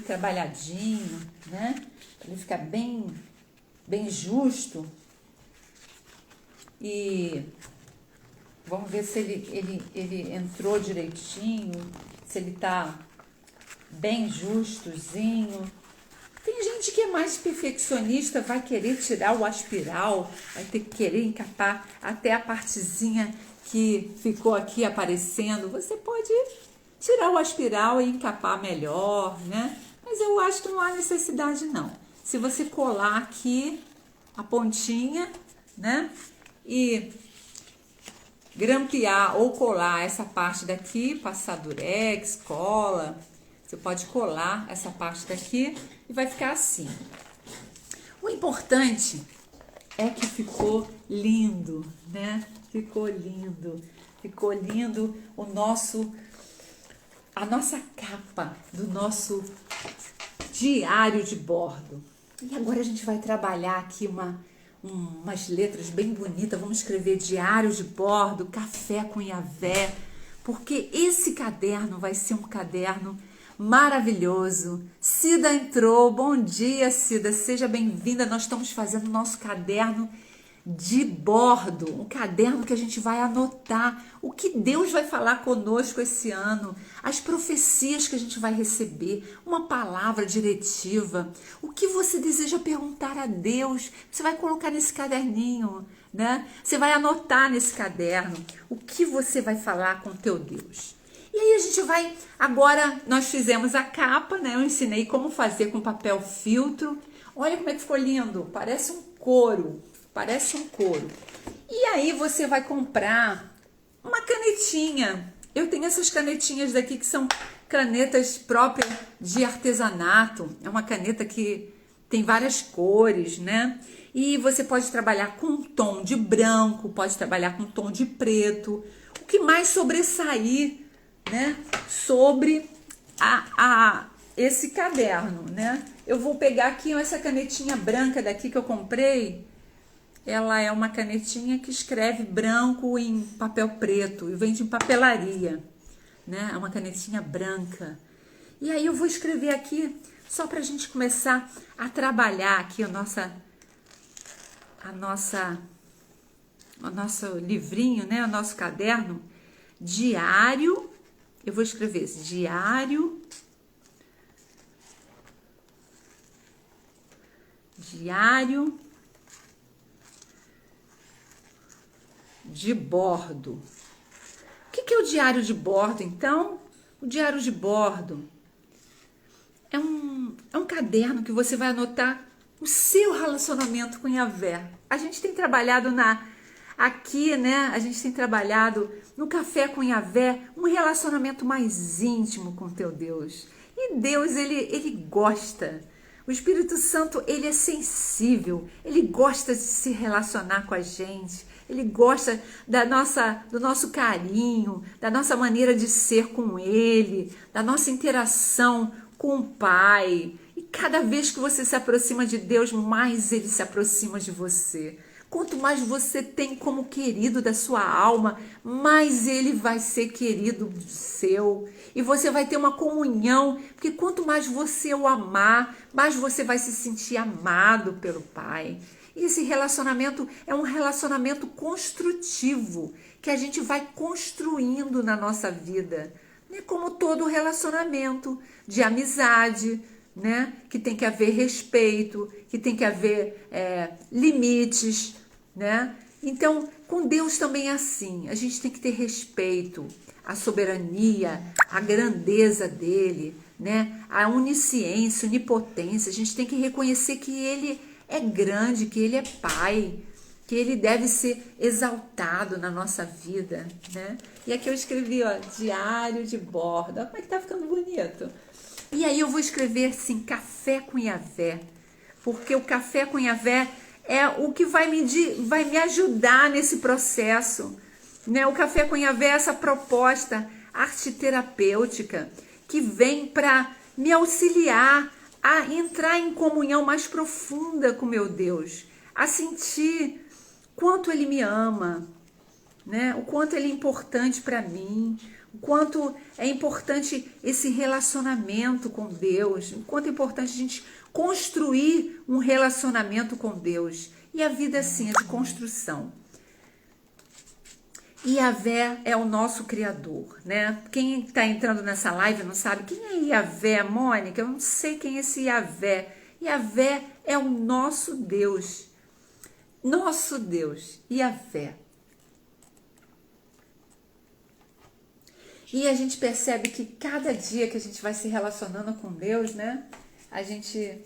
trabalhadinho, né? Para ele ficar bem justo. E vamos ver se ele entrou direitinho, se ele tá bem justozinho. Tem gente que é mais perfeccionista, vai querer tirar o aspiral, vai ter que querer encapar até a partezinha que ficou aqui aparecendo. Você pode tirar o aspiral e encapar melhor, né? Mas eu acho que não há necessidade não. Se você colar aqui a pontinha, né? E grampear ou colar essa parte daqui, passar durex, cola. Você pode colar essa parte daqui e vai ficar assim. O importante é que ficou lindo, né? Ficou lindo a nossa capa do nosso diário de bordo. E agora a gente vai trabalhar aqui umas letras bem bonitas. Vamos escrever diário de bordo, café com Yahvé, porque esse caderno vai ser um caderno maravilhoso. Cida entrou, bom dia Cida, seja bem-vinda. Nós estamos fazendo o nosso caderno de bordo, um caderno que a gente vai anotar o que Deus vai falar conosco esse ano, as profecias que a gente vai receber, uma palavra diretiva, o que você deseja perguntar a Deus, você vai colocar nesse caderninho, né? Você vai anotar nesse caderno o que você vai falar com o teu Deus. E aí a gente vai, agora nós fizemos a capa, né? Eu ensinei como fazer com papel filtro. Olha como é que ficou lindo, parece um couro. Parece um couro. E aí você vai comprar uma canetinha. Eu tenho essas canetinhas daqui que são canetas próprias de artesanato. É uma caneta que tem várias cores, né? E você pode trabalhar com um tom de branco, pode trabalhar com um tom de preto. o que mais sobressair, né, sobre esse caderno, né? Eu vou pegar aqui essa canetinha branca daqui que eu comprei. Ela é uma canetinha que escreve branco em papel preto e vende em papelaria, né? É uma canetinha branca. E aí eu vou escrever aqui só para a gente começar a trabalhar aqui o nosso livrinho, né? O nosso caderno diário. Eu vou escrever diário de bordo. O que é o diário de bordo, então? O diário de bordo é um caderno que você vai anotar o seu relacionamento com Yahvé. A gente tem trabalhado aqui, né? A gente tem trabalhado no Café com Yahvé um relacionamento mais íntimo com teu Deus. E Deus, ele gosta. O Espírito Santo, ele é sensível, ele gosta de se relacionar com a gente, ele gosta do nosso carinho, da nossa maneira de ser com ele, da nossa interação com o Pai. E cada vez que você se aproxima de Deus, mais ele se aproxima de você. Quanto mais você tem como querido da sua alma, mais ele vai ser querido seu. E você vai ter uma comunhão, porque quanto mais você o amar, mais você vai se sentir amado pelo Pai. E esse relacionamento é um relacionamento construtivo, que a gente vai construindo na nossa vida. Né? Como todo relacionamento de amizade, né? Que tem que haver respeito, que tem que haver limites, né? Então, com Deus também é assim, a gente tem que ter respeito à soberania, à grandeza dele, né? A onisciência, onipotência, a gente tem que reconhecer que ele é grande, que ele é Pai, que ele deve ser exaltado na nossa vida, né? E aqui eu escrevi, ó, diário de bordo, olha como é que tá ficando bonito. E aí eu vou escrever assim, Café com Yahvé, porque o Café com Yahvé é o que vai me ajudar nesse processo, né? O Café com Yahvé é essa proposta arte-terapêutica que vem para me auxiliar a entrar em comunhão mais profunda com meu Deus, a sentir quanto ele me ama, né? O quanto ele é importante para mim, o quanto é importante esse relacionamento com Deus, o quanto é importante a gente construir um relacionamento com Deus. E a vida, assim, é de construção. E Yahvé é o nosso Criador, né? Quem está entrando nessa live não sabe quem é Yahvé, Mônica? Eu não sei quem é esse Yahvé. Yahvé é o nosso Deus. Nosso Deus, Yahvé. E a gente percebe que cada dia que a gente vai se relacionando com Deus, né? A gente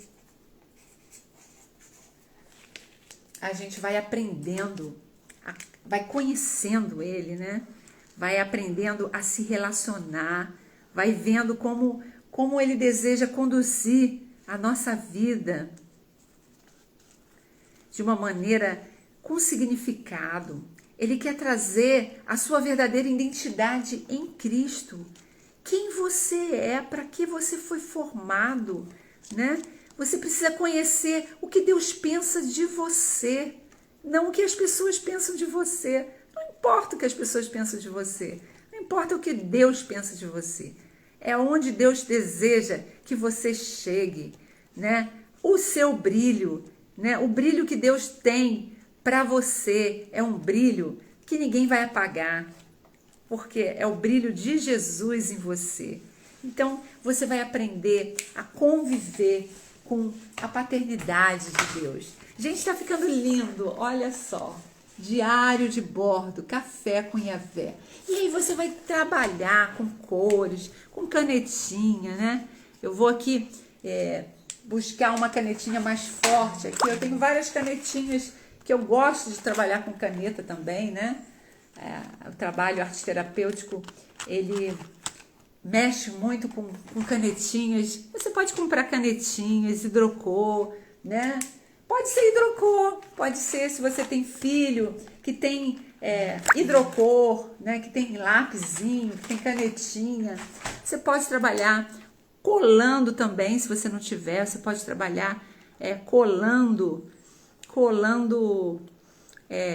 vai aprendendo, vai conhecendo Ele, né? Vai aprendendo a se relacionar, vai vendo como Ele deseja conduzir a nossa vida de uma maneira com significado. Ele quer trazer a sua verdadeira identidade em Cristo. Quem você é, para que você foi formado, né? Você precisa conhecer o que Deus pensa de você, não o que as pessoas pensam de você. Não importa o que as pessoas pensam de você, não importa o que Deus pensa de você. É onde Deus deseja que você chegue, né? O seu brilho, né? O brilho que Deus tem para você é um brilho que ninguém vai apagar, porque é o brilho de Jesus em você. Então, você vai aprender a conviver com a paternidade de Deus. Gente, está ficando lindo, olha só. Diário de bordo, Café com Yahvé. E aí você vai trabalhar com cores, com canetinha, né? Eu vou aqui buscar uma canetinha mais forte. Aqui eu tenho várias canetinhas que eu gosto de trabalhar com caneta também, né? O trabalho arte-terapêutico, ele mexe muito com canetinhas. Você pode comprar canetinhas, hidrocor, né? Pode ser hidrocor, pode ser, se você tem filho que tem hidrocor, né, que tem lapisinho, que tem canetinha. Você pode trabalhar colando também, se você não tiver, você pode trabalhar colando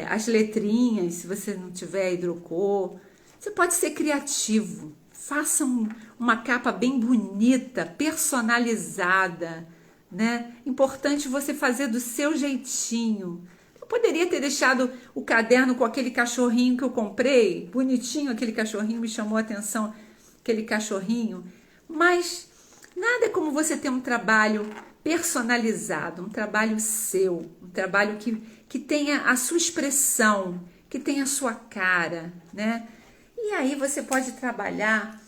as letrinhas, se você não tiver hidrocor. Você pode ser criativo, faça uma capa bem bonita, personalizada, né? Importante você fazer do seu jeitinho. Eu poderia ter deixado o caderno com aquele cachorrinho que eu comprei, bonitinho, aquele cachorrinho, me chamou a atenção, aquele cachorrinho, mas nada é como você ter um trabalho personalizado, um trabalho seu, um trabalho que tenha a sua expressão, que tenha a sua cara, né? E aí você pode trabalhar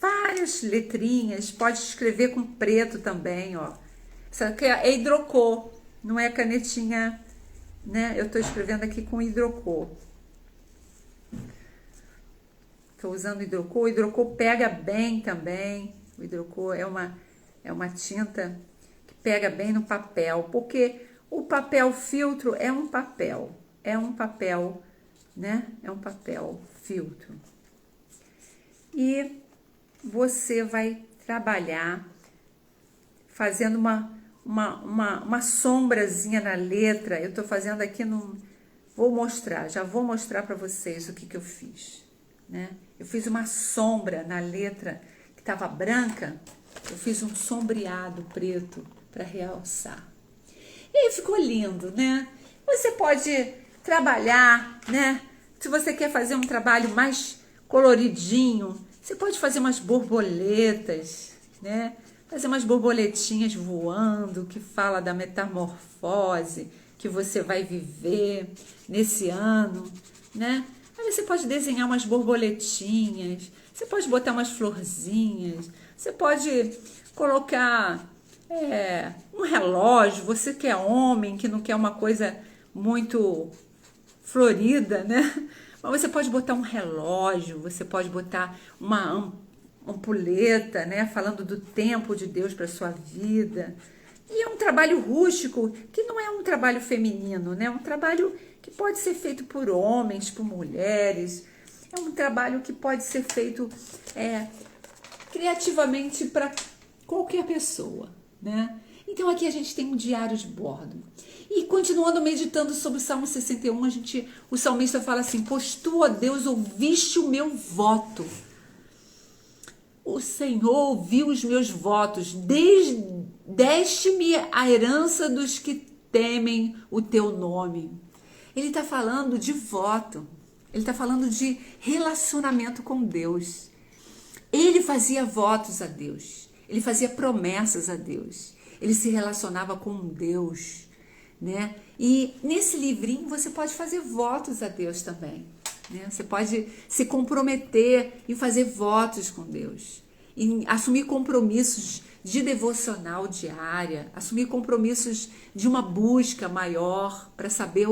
várias letrinhas, pode escrever com preto também, ó. Isso aqui é hidrocor, não é canetinha, né? Eu tô escrevendo aqui com hidrocor. Tô usando hidrocor, o hidrocor pega bem também. O hidrocor é uma tinta que pega bem no papel, porque o papel filtro é um papel, né? É um papel filtro. E você vai trabalhar fazendo uma sombrazinha na letra. Eu tô fazendo aqui já vou mostrar para vocês o que eu fiz, né? Eu fiz uma sombra na letra que estava branca, eu fiz um sombreado preto para realçar. E aí ficou lindo, né? Você pode trabalhar, né? Se você quer fazer um trabalho mais coloridinho, você pode fazer umas borboletas, né? Fazer umas borboletinhas voando, que fala da metamorfose que você vai viver nesse ano, né? Aí você pode desenhar umas borboletinhas, você pode botar umas florzinhas, você pode colocar um relógio, você que é homem, que não quer uma coisa muito florida, né? Mas você pode botar um relógio, você pode botar uma ampulheta, né? Falando do tempo de Deus para sua vida. E é um trabalho rústico, que não é um trabalho feminino, né? É um trabalho que pode ser feito por homens, por mulheres. É um trabalho que pode ser feito criativamente para qualquer pessoa, né? Então aqui a gente tem um diário de bordo. E continuando meditando sobre o Salmo 61, o salmista fala assim: pois tu, ó Deus, ouviste o meu voto. O Senhor ouviu os meus votos, deste-me a herança dos que temem o teu nome. Ele está falando de voto, ele está falando de relacionamento com Deus. Ele fazia votos a Deus, ele fazia promessas a Deus, ele se relacionava com Deus, né? E nesse livrinho você pode fazer votos a Deus também, né? Você pode se comprometer e fazer votos com Deus, e assumir compromissos de devocional diária, assumir compromissos de uma busca maior para saber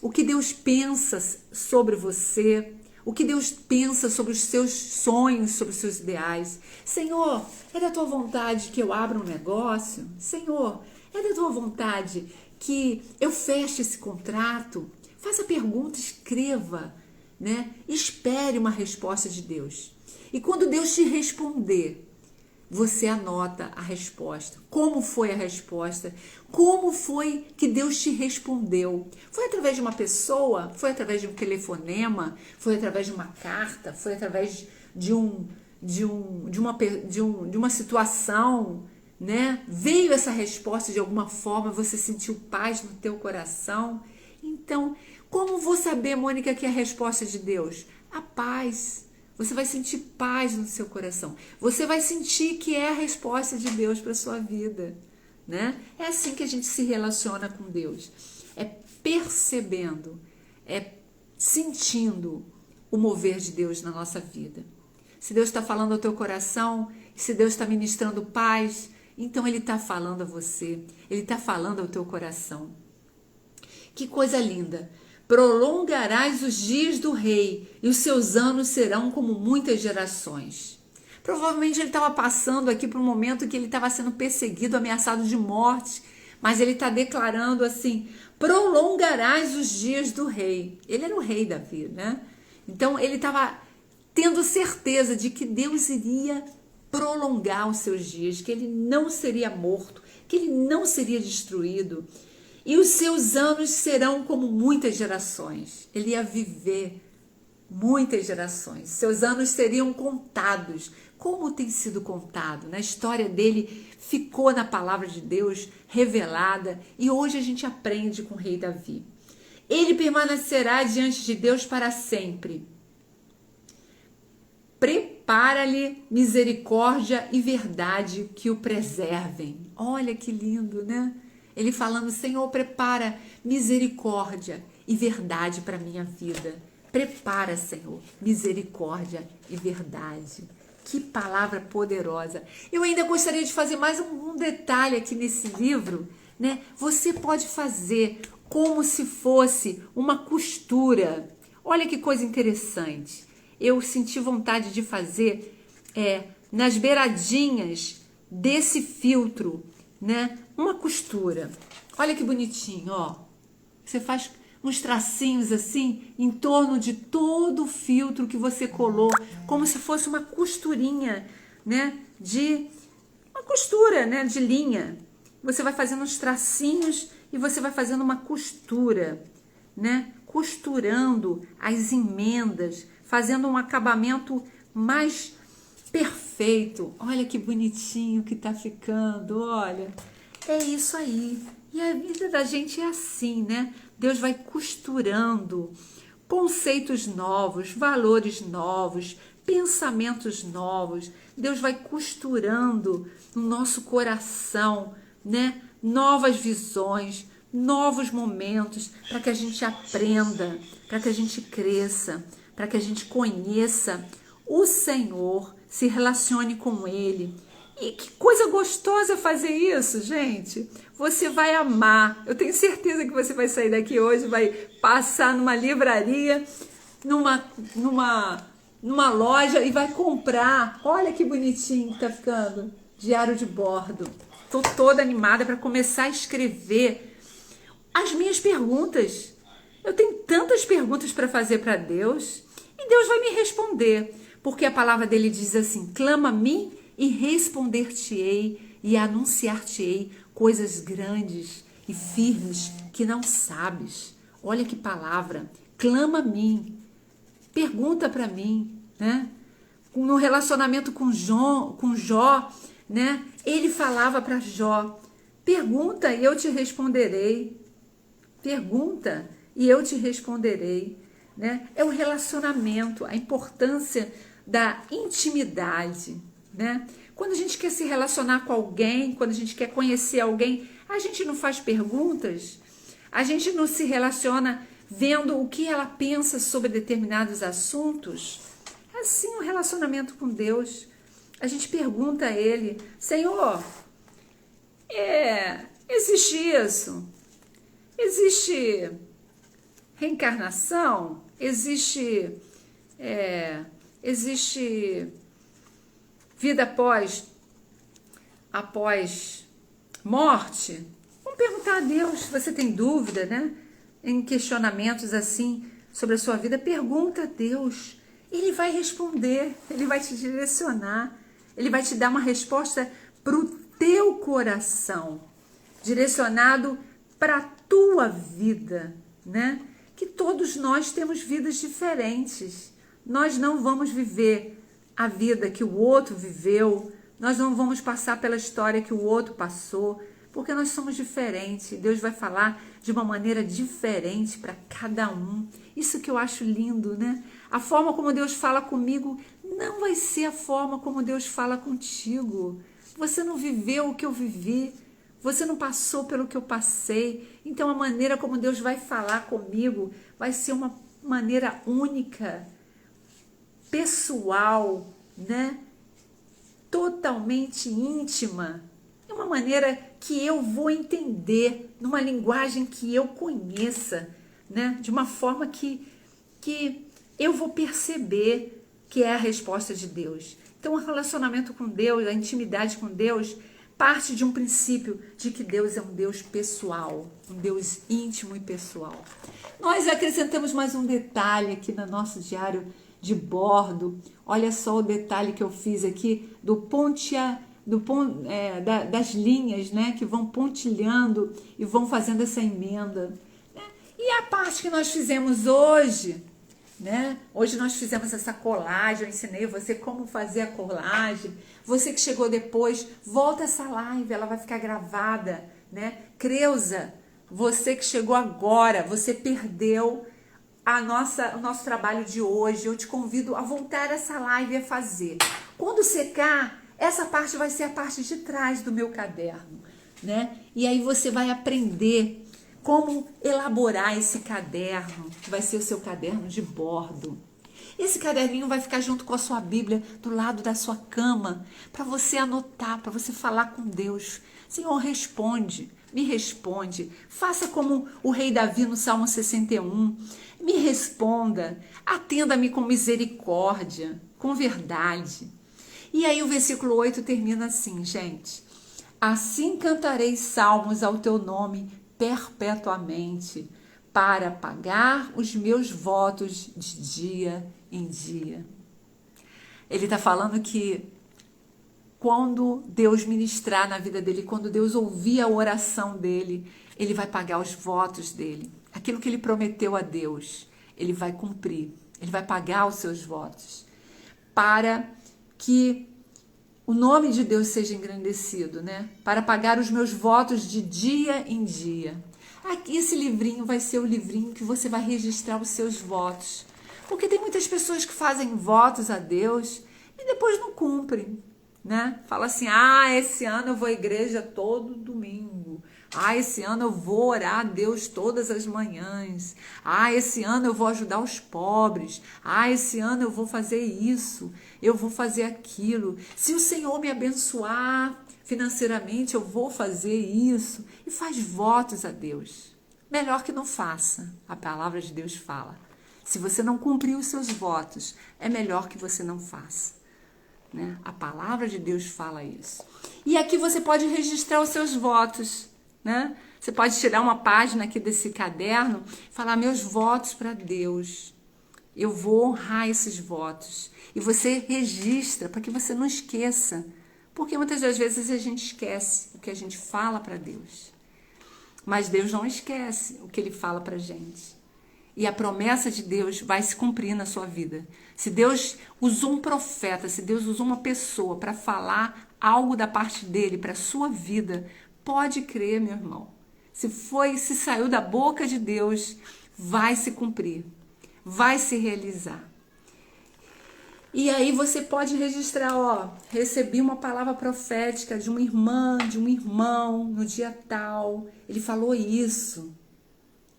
o que Deus pensa sobre você, o que Deus pensa sobre os seus sonhos, sobre os seus ideais. Senhor, é da tua vontade que eu abra um negócio? Senhor, é da tua vontade que eu feche esse contrato? Faça pergunta, escreva, né? Espere uma resposta de Deus. E quando Deus te responder, você anota a resposta. Como foi a resposta? Como foi que Deus te respondeu? Foi através de uma pessoa? Foi através de um telefonema? Foi através de uma carta? Foi através de uma situação, né? Veio essa resposta de alguma forma, você sentiu paz no teu coração? Então, como vou saber, Mônica, que é a resposta de Deus? A paz. Você vai sentir paz no seu coração. Você vai sentir que é a resposta de Deus para a sua vida, né? É assim que a gente se relaciona com Deus. É percebendo, é sentindo o mover de Deus na nossa vida. Se Deus está falando ao teu coração, se Deus está ministrando paz, então Ele está falando a você, Ele está falando ao teu coração. Que coisa linda! Prolongarás os dias do rei, e os seus anos serão como muitas gerações. Provavelmente ele estava passando aqui por um momento que ele estava sendo perseguido, ameaçado de morte, Mas ele está declarando assim: prolongarás os dias do rei. Ele era o rei Davi, né? Então ele estava tendo certeza de que Deus iria prolongar os seus dias, que ele não seria morto, que ele não seria destruído. E os seus anos serão como muitas gerações. Ele ia viver muitas gerações. Seus anos seriam contados. Como tem sido contado? Na história dele ficou na palavra de Deus revelada e hoje a gente aprende com o rei Davi. Ele permanecerá diante de Deus para sempre. Prepara-lhe misericórdia e verdade que o preservem. Olha que lindo, né? Ele falando: Senhor, prepara misericórdia e verdade para a minha vida. Prepara, Senhor, misericórdia e verdade. Que palavra poderosa. Eu ainda gostaria de fazer mais um detalhe aqui nesse livro, né? Você pode fazer como se fosse uma costura. Olha que coisa interessante. Eu senti vontade de fazer nas beiradinhas desse filtro, né? Uma costura. Olha que bonitinho, ó. Você faz uns tracinhos assim em torno de todo o filtro que você colou, como se fosse uma costurinha, né? Uma costura, né? De linha. Você vai fazendo uns tracinhos e você vai fazendo uma costura, né? Costurando as emendas, fazendo um acabamento mais perfeito. Olha que bonitinho que tá ficando, olha. É isso aí. E a vida da gente é assim, né? Deus vai costurando conceitos novos, valores novos, pensamentos novos. Deus vai costurando no nosso coração, né? Novas visões, novos momentos, para que a gente aprenda, para que a gente cresça, para que a gente conheça o Senhor, se relacione com Ele. E que coisa gostosa fazer isso, gente. Você vai amar. Eu tenho certeza que você vai sair daqui hoje, vai passar numa livraria, numa loja e vai comprar. Olha que bonitinho que tá ficando. Diário de bordo. Tô toda animada para começar a escrever as minhas perguntas. Eu tenho tantas perguntas para fazer para Deus e Deus vai me responder. Porque a palavra dele diz assim: clama a mim e responder-te-ei e anunciar-te-ei coisas grandes e firmes que não sabes. Olha que palavra. Clama a mim. Pergunta para mim, né? No relacionamento com Jó, né? Ele falava para Jó: pergunta e eu te responderei. Pergunta e eu te responderei, né? É o relacionamento, a importância da intimidade, né? Quando a gente quer se relacionar com alguém, quando a gente quer conhecer alguém, a gente não faz perguntas, a gente não se relaciona vendo o que ela pensa sobre determinados assuntos. É assim o relacionamento com Deus. A gente pergunta a Ele: Senhor, existe isso? Existe reencarnação? Existe vida após morte? Vamos perguntar a Deus. Se você tem dúvida, né? Em questionamentos assim sobre a sua vida, pergunta a Deus. Ele vai responder, ele vai te direcionar, ele vai te dar uma resposta para o teu coração, direcionado para a tua vida, né? Que todos nós temos vidas diferentes. Nós não vamos viver a vida que o outro viveu, nós não vamos passar pela história que o outro passou, porque nós somos diferentes. Deus vai falar de uma maneira diferente para cada um. Isso que eu acho lindo, né? A forma como Deus fala comigo não vai ser a forma como Deus fala contigo. Você não viveu o que eu vivi, você não passou pelo que eu passei. Então a maneira como Deus vai falar comigo vai ser uma maneira única, pessoal, né? Totalmente íntima. É uma maneira que eu vou entender, numa linguagem que eu conheça, né? De uma forma que eu vou perceber que é a resposta de Deus. Então, o relacionamento com Deus, a intimidade com Deus, parte de um princípio de que Deus é um Deus pessoal, um Deus íntimo e pessoal. Nós acrescentamos mais um detalhe aqui no nosso diário de bordo. Olha só o detalhe que eu fiz aqui das linhas, né, que vão pontilhando e vão fazendo essa emenda. Né? E a parte que nós fizemos hoje, né? Hoje nós fizemos essa colagem, eu ensinei você como fazer a colagem. Você que chegou depois, volta essa live, ela vai ficar gravada, né? Creuza, você que chegou agora, você perdeu o nosso trabalho de hoje. Eu te convido a voltar essa live a fazer. Quando secar, essa parte vai ser a parte de trás do meu caderno, né? E aí você vai aprender como elaborar esse caderno, que vai ser o seu caderno de bordo. Esse caderninho vai ficar junto com a sua Bíblia do lado da sua cama, para você anotar, para você falar com Deus. Senhor, responde, me responde. Faça como o rei Davi no Salmo 61. Me responda, atenda-me com misericórdia, com verdade. E aí o versículo 8 termina assim, gente. Assim cantarei salmos ao teu nome perpetuamente, para pagar os meus votos de dia em dia. Ele está falando que quando Deus ministrar na vida dele, quando Deus ouvir a oração dele, ele vai pagar os votos dele. Aquilo que ele prometeu a Deus, ele vai cumprir. Ele vai pagar os seus votos. Para que o nome de Deus seja engrandecido, né? Para pagar os meus votos de dia em dia. Aqui esse livrinho vai ser o livrinho que você vai registrar os seus votos. Porque tem muitas pessoas que fazem votos a Deus e depois não cumprem, né? Fala assim, esse ano eu vou à igreja todo domingo. Esse ano eu vou orar a Deus todas as manhãs. Esse ano eu vou ajudar os pobres. Esse ano eu vou fazer isso. Eu vou fazer aquilo. Se o Senhor me abençoar financeiramente, eu vou fazer isso. E faz votos a Deus. Melhor que não faça. A palavra de Deus fala. Se você não cumprir os seus votos, é melhor que você não faça. Né? A palavra de Deus fala isso. E aqui você pode registrar os seus votos. Né? Você pode tirar uma página aqui desse caderno e falar meus votos para Deus. Eu vou honrar esses votos. E você registra para que você não esqueça. Porque muitas das vezes a gente esquece o que a gente fala para Deus. Mas Deus não esquece o que Ele fala para a gente. E a promessa de Deus vai se cumprir na sua vida. Se Deus usou um profeta, se Deus usou uma pessoa para falar algo da parte dele para a sua vida, pode crer, meu irmão. Se saiu da boca de Deus, vai se cumprir, vai se realizar. E aí você pode registrar, recebi uma palavra profética de uma irmã, de um irmão, no dia tal, ele falou isso.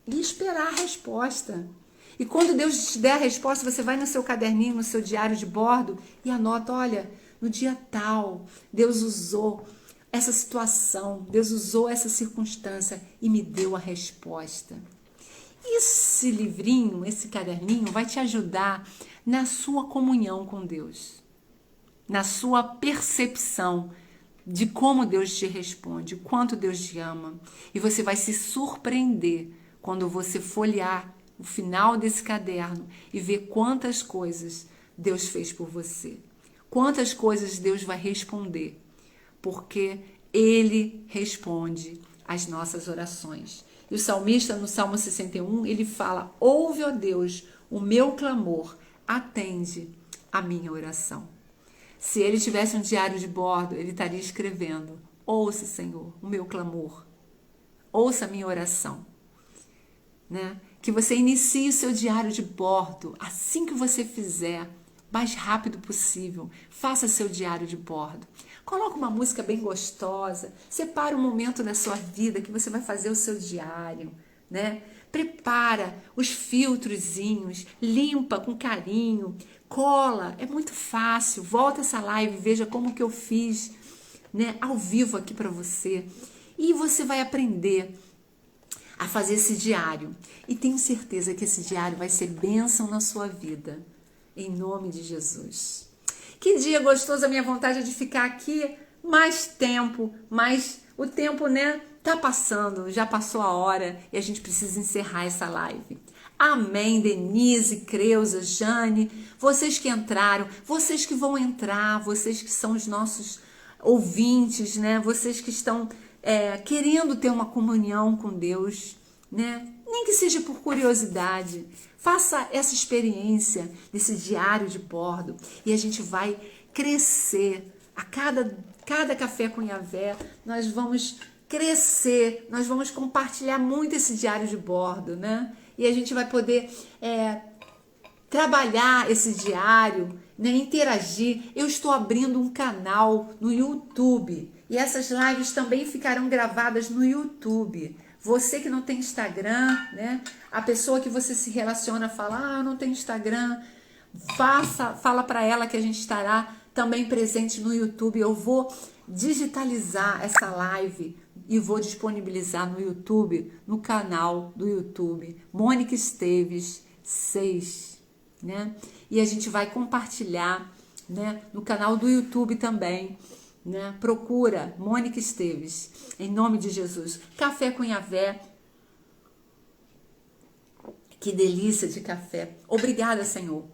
E esperar a resposta. E quando Deus te der a resposta, você vai no seu caderninho, no seu diário de bordo e anota, olha, no dia tal, Deus usou essa situação, Deus usou essa circunstância e me deu a resposta. Esse livrinho, esse caderninho vai te ajudar na sua comunhão com Deus, na sua percepção de como Deus te responde, quanto Deus te ama. E você vai se surpreender quando você folhear o final desse caderno e ver quantas coisas Deus fez por você, quantas coisas Deus vai responder. Porque Ele responde às nossas orações. E o salmista, no Salmo 61, ele fala, ouve, ó Deus, o meu clamor, atende a minha oração. Se ele tivesse um diário de bordo, ele estaria escrevendo, ouça, Senhor, o meu clamor, ouça a minha oração. Né? Que você inicie o seu diário de bordo, assim que você fizer, mais rápido possível, faça seu diário de bordo. Coloque uma música bem gostosa, separa um momento da sua vida que você vai fazer o seu diário, né? Prepara os filtrozinhos, limpa com carinho, cola, é muito fácil. Volta essa live, veja como que eu fiz, né, ao vivo aqui para você. E você vai aprender a fazer esse diário. E tenho certeza que esse diário vai ser bênção na sua vida. Em nome de Jesus. Que dia gostoso, a minha vontade é de ficar aqui mais tempo, mas o tempo, né, tá passando, já passou a hora e a gente precisa encerrar essa live. Amém, Denise, Creuza, Jane, vocês que entraram, vocês que vão entrar, vocês que são os nossos ouvintes, né? Vocês que estão querendo ter uma comunhão com Deus, né? Nem que seja por curiosidade. Faça essa experiência desse diário de bordo e a gente vai crescer. A cada café com Yahvé, nós vamos crescer, nós vamos compartilhar muito esse diário de bordo, né? E a gente vai poder trabalhar esse diário, né? Interagir. Eu estou abrindo um canal no YouTube e essas lives também ficarão gravadas no YouTube. Você que não tem Instagram, né? A pessoa que você se relaciona fala, eu não tenho Instagram, fala para ela que a gente estará também presente no YouTube. Eu vou digitalizar essa live e vou disponibilizar no YouTube, no canal do YouTube, Mônica Esteves 6, né? E a gente vai compartilhar, né, no canal do YouTube também, né? Procura Mônica Esteves, em nome de Jesus. Café com Yahvé. Que delícia de café. Obrigada, Senhor,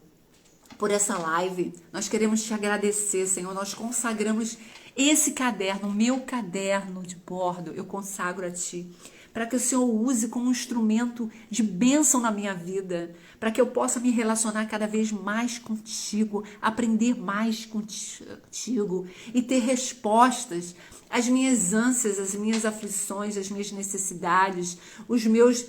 por essa live. Nós queremos te agradecer, Senhor. Nós consagramos esse caderno, meu caderno de bordo, eu consagro a Ti, para que o Senhor use como um instrumento de bênção na minha vida, para que eu possa me relacionar cada vez mais contigo, aprender mais contigo e ter respostas às minhas ânsias, às minhas aflições, às minhas necessidades,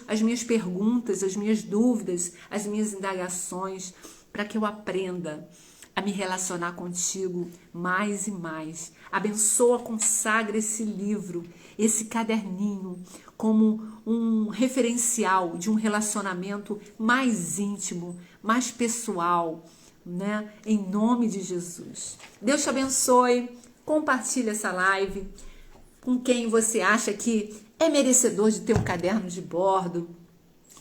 as minhas perguntas, as minhas dúvidas, as minhas indagações, para que eu aprenda a me relacionar contigo mais e mais. Abençoa, consagra esse livro, esse caderninho, como um referencial de um relacionamento mais íntimo, mais pessoal, né? Em nome de Jesus. Deus te abençoe. Compartilhe essa live com quem você acha que é merecedor de ter um caderno de bordo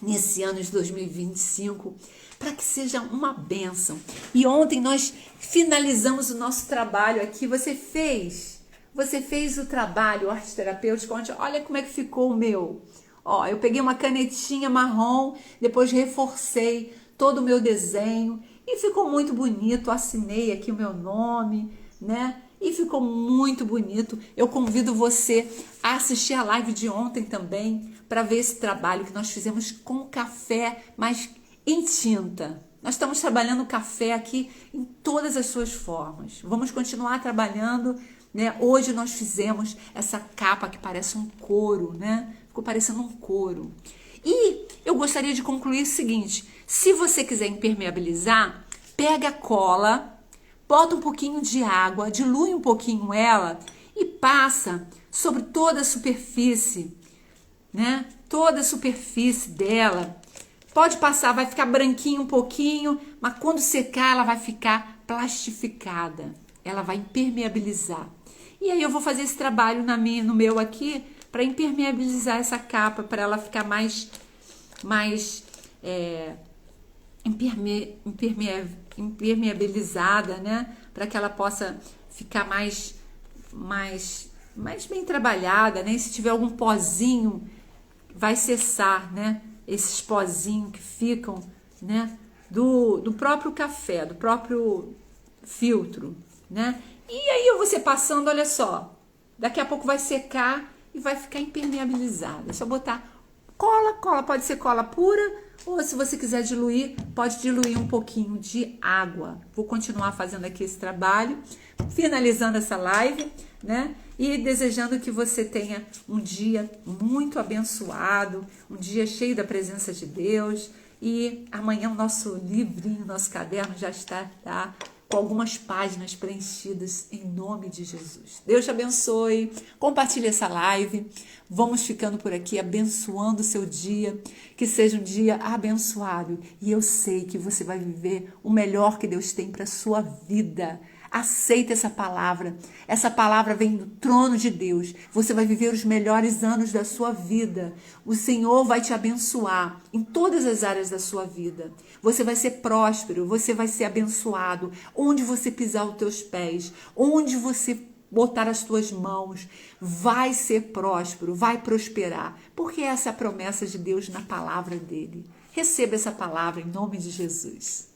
nesse ano de 2025, para que seja uma bênção. E ontem nós finalizamos o nosso trabalho aqui. Você fez o trabalho arte terapêutico. Olha como é que ficou o meu. Ó, eu peguei uma canetinha marrom, depois reforcei todo o meu desenho e ficou muito bonito. Assinei aqui o meu nome, né? E ficou muito bonito. Eu convido você a assistir a live de ontem também, para ver esse trabalho que nós fizemos com café, mas em tinta. Nós estamos trabalhando o café aqui em todas as suas formas. Vamos continuar trabalhando, né? Hoje nós fizemos essa capa que parece um couro, né? Ficou parecendo um couro. E eu gostaria de concluir o seguinte: se você quiser impermeabilizar, pega a cola, bota um pouquinho de água, dilui um pouquinho ela e passa sobre toda a superfície, né? Toda a superfície dela. Pode passar, vai ficar branquinho um pouquinho, mas quando secar ela vai ficar plastificada. Ela vai impermeabilizar. E aí eu vou fazer esse trabalho no meu aqui para impermeabilizar essa capa, para ela ficar mais impermeabilizada, né? Para que ela possa ficar mais bem trabalhada, né? E se tiver algum pozinho, vai cessar, né? Esses pozinhos que ficam, né? Do próprio café, do próprio filtro, né? E aí você passando, olha só, daqui a pouco vai secar e vai ficar impermeabilizada. É só botar cola, pode ser cola pura, ou se você quiser diluir, pode diluir um pouquinho de água. Vou continuar fazendo aqui esse trabalho, finalizando essa live, né? E desejando que você tenha um dia muito abençoado, um dia cheio da presença de Deus. E amanhã o nosso livrinho, nosso caderno já está com algumas páginas preenchidas em nome de Jesus. Deus te abençoe, compartilhe essa live. Vamos ficando por aqui abençoando o seu dia, que seja um dia abençoado. E eu sei que você vai viver o melhor que Deus tem para a sua vida. Aceita essa palavra. Essa palavra vem do trono de Deus. Você vai viver os melhores anos da sua vida. O Senhor vai te abençoar em todas as áreas da sua vida. Você vai ser próspero, você vai ser abençoado. Onde você pisar os teus pés, onde você botar as tuas mãos, vai ser próspero, vai prosperar, porque essa é a promessa de Deus na palavra dele. Receba essa palavra em nome de Jesus.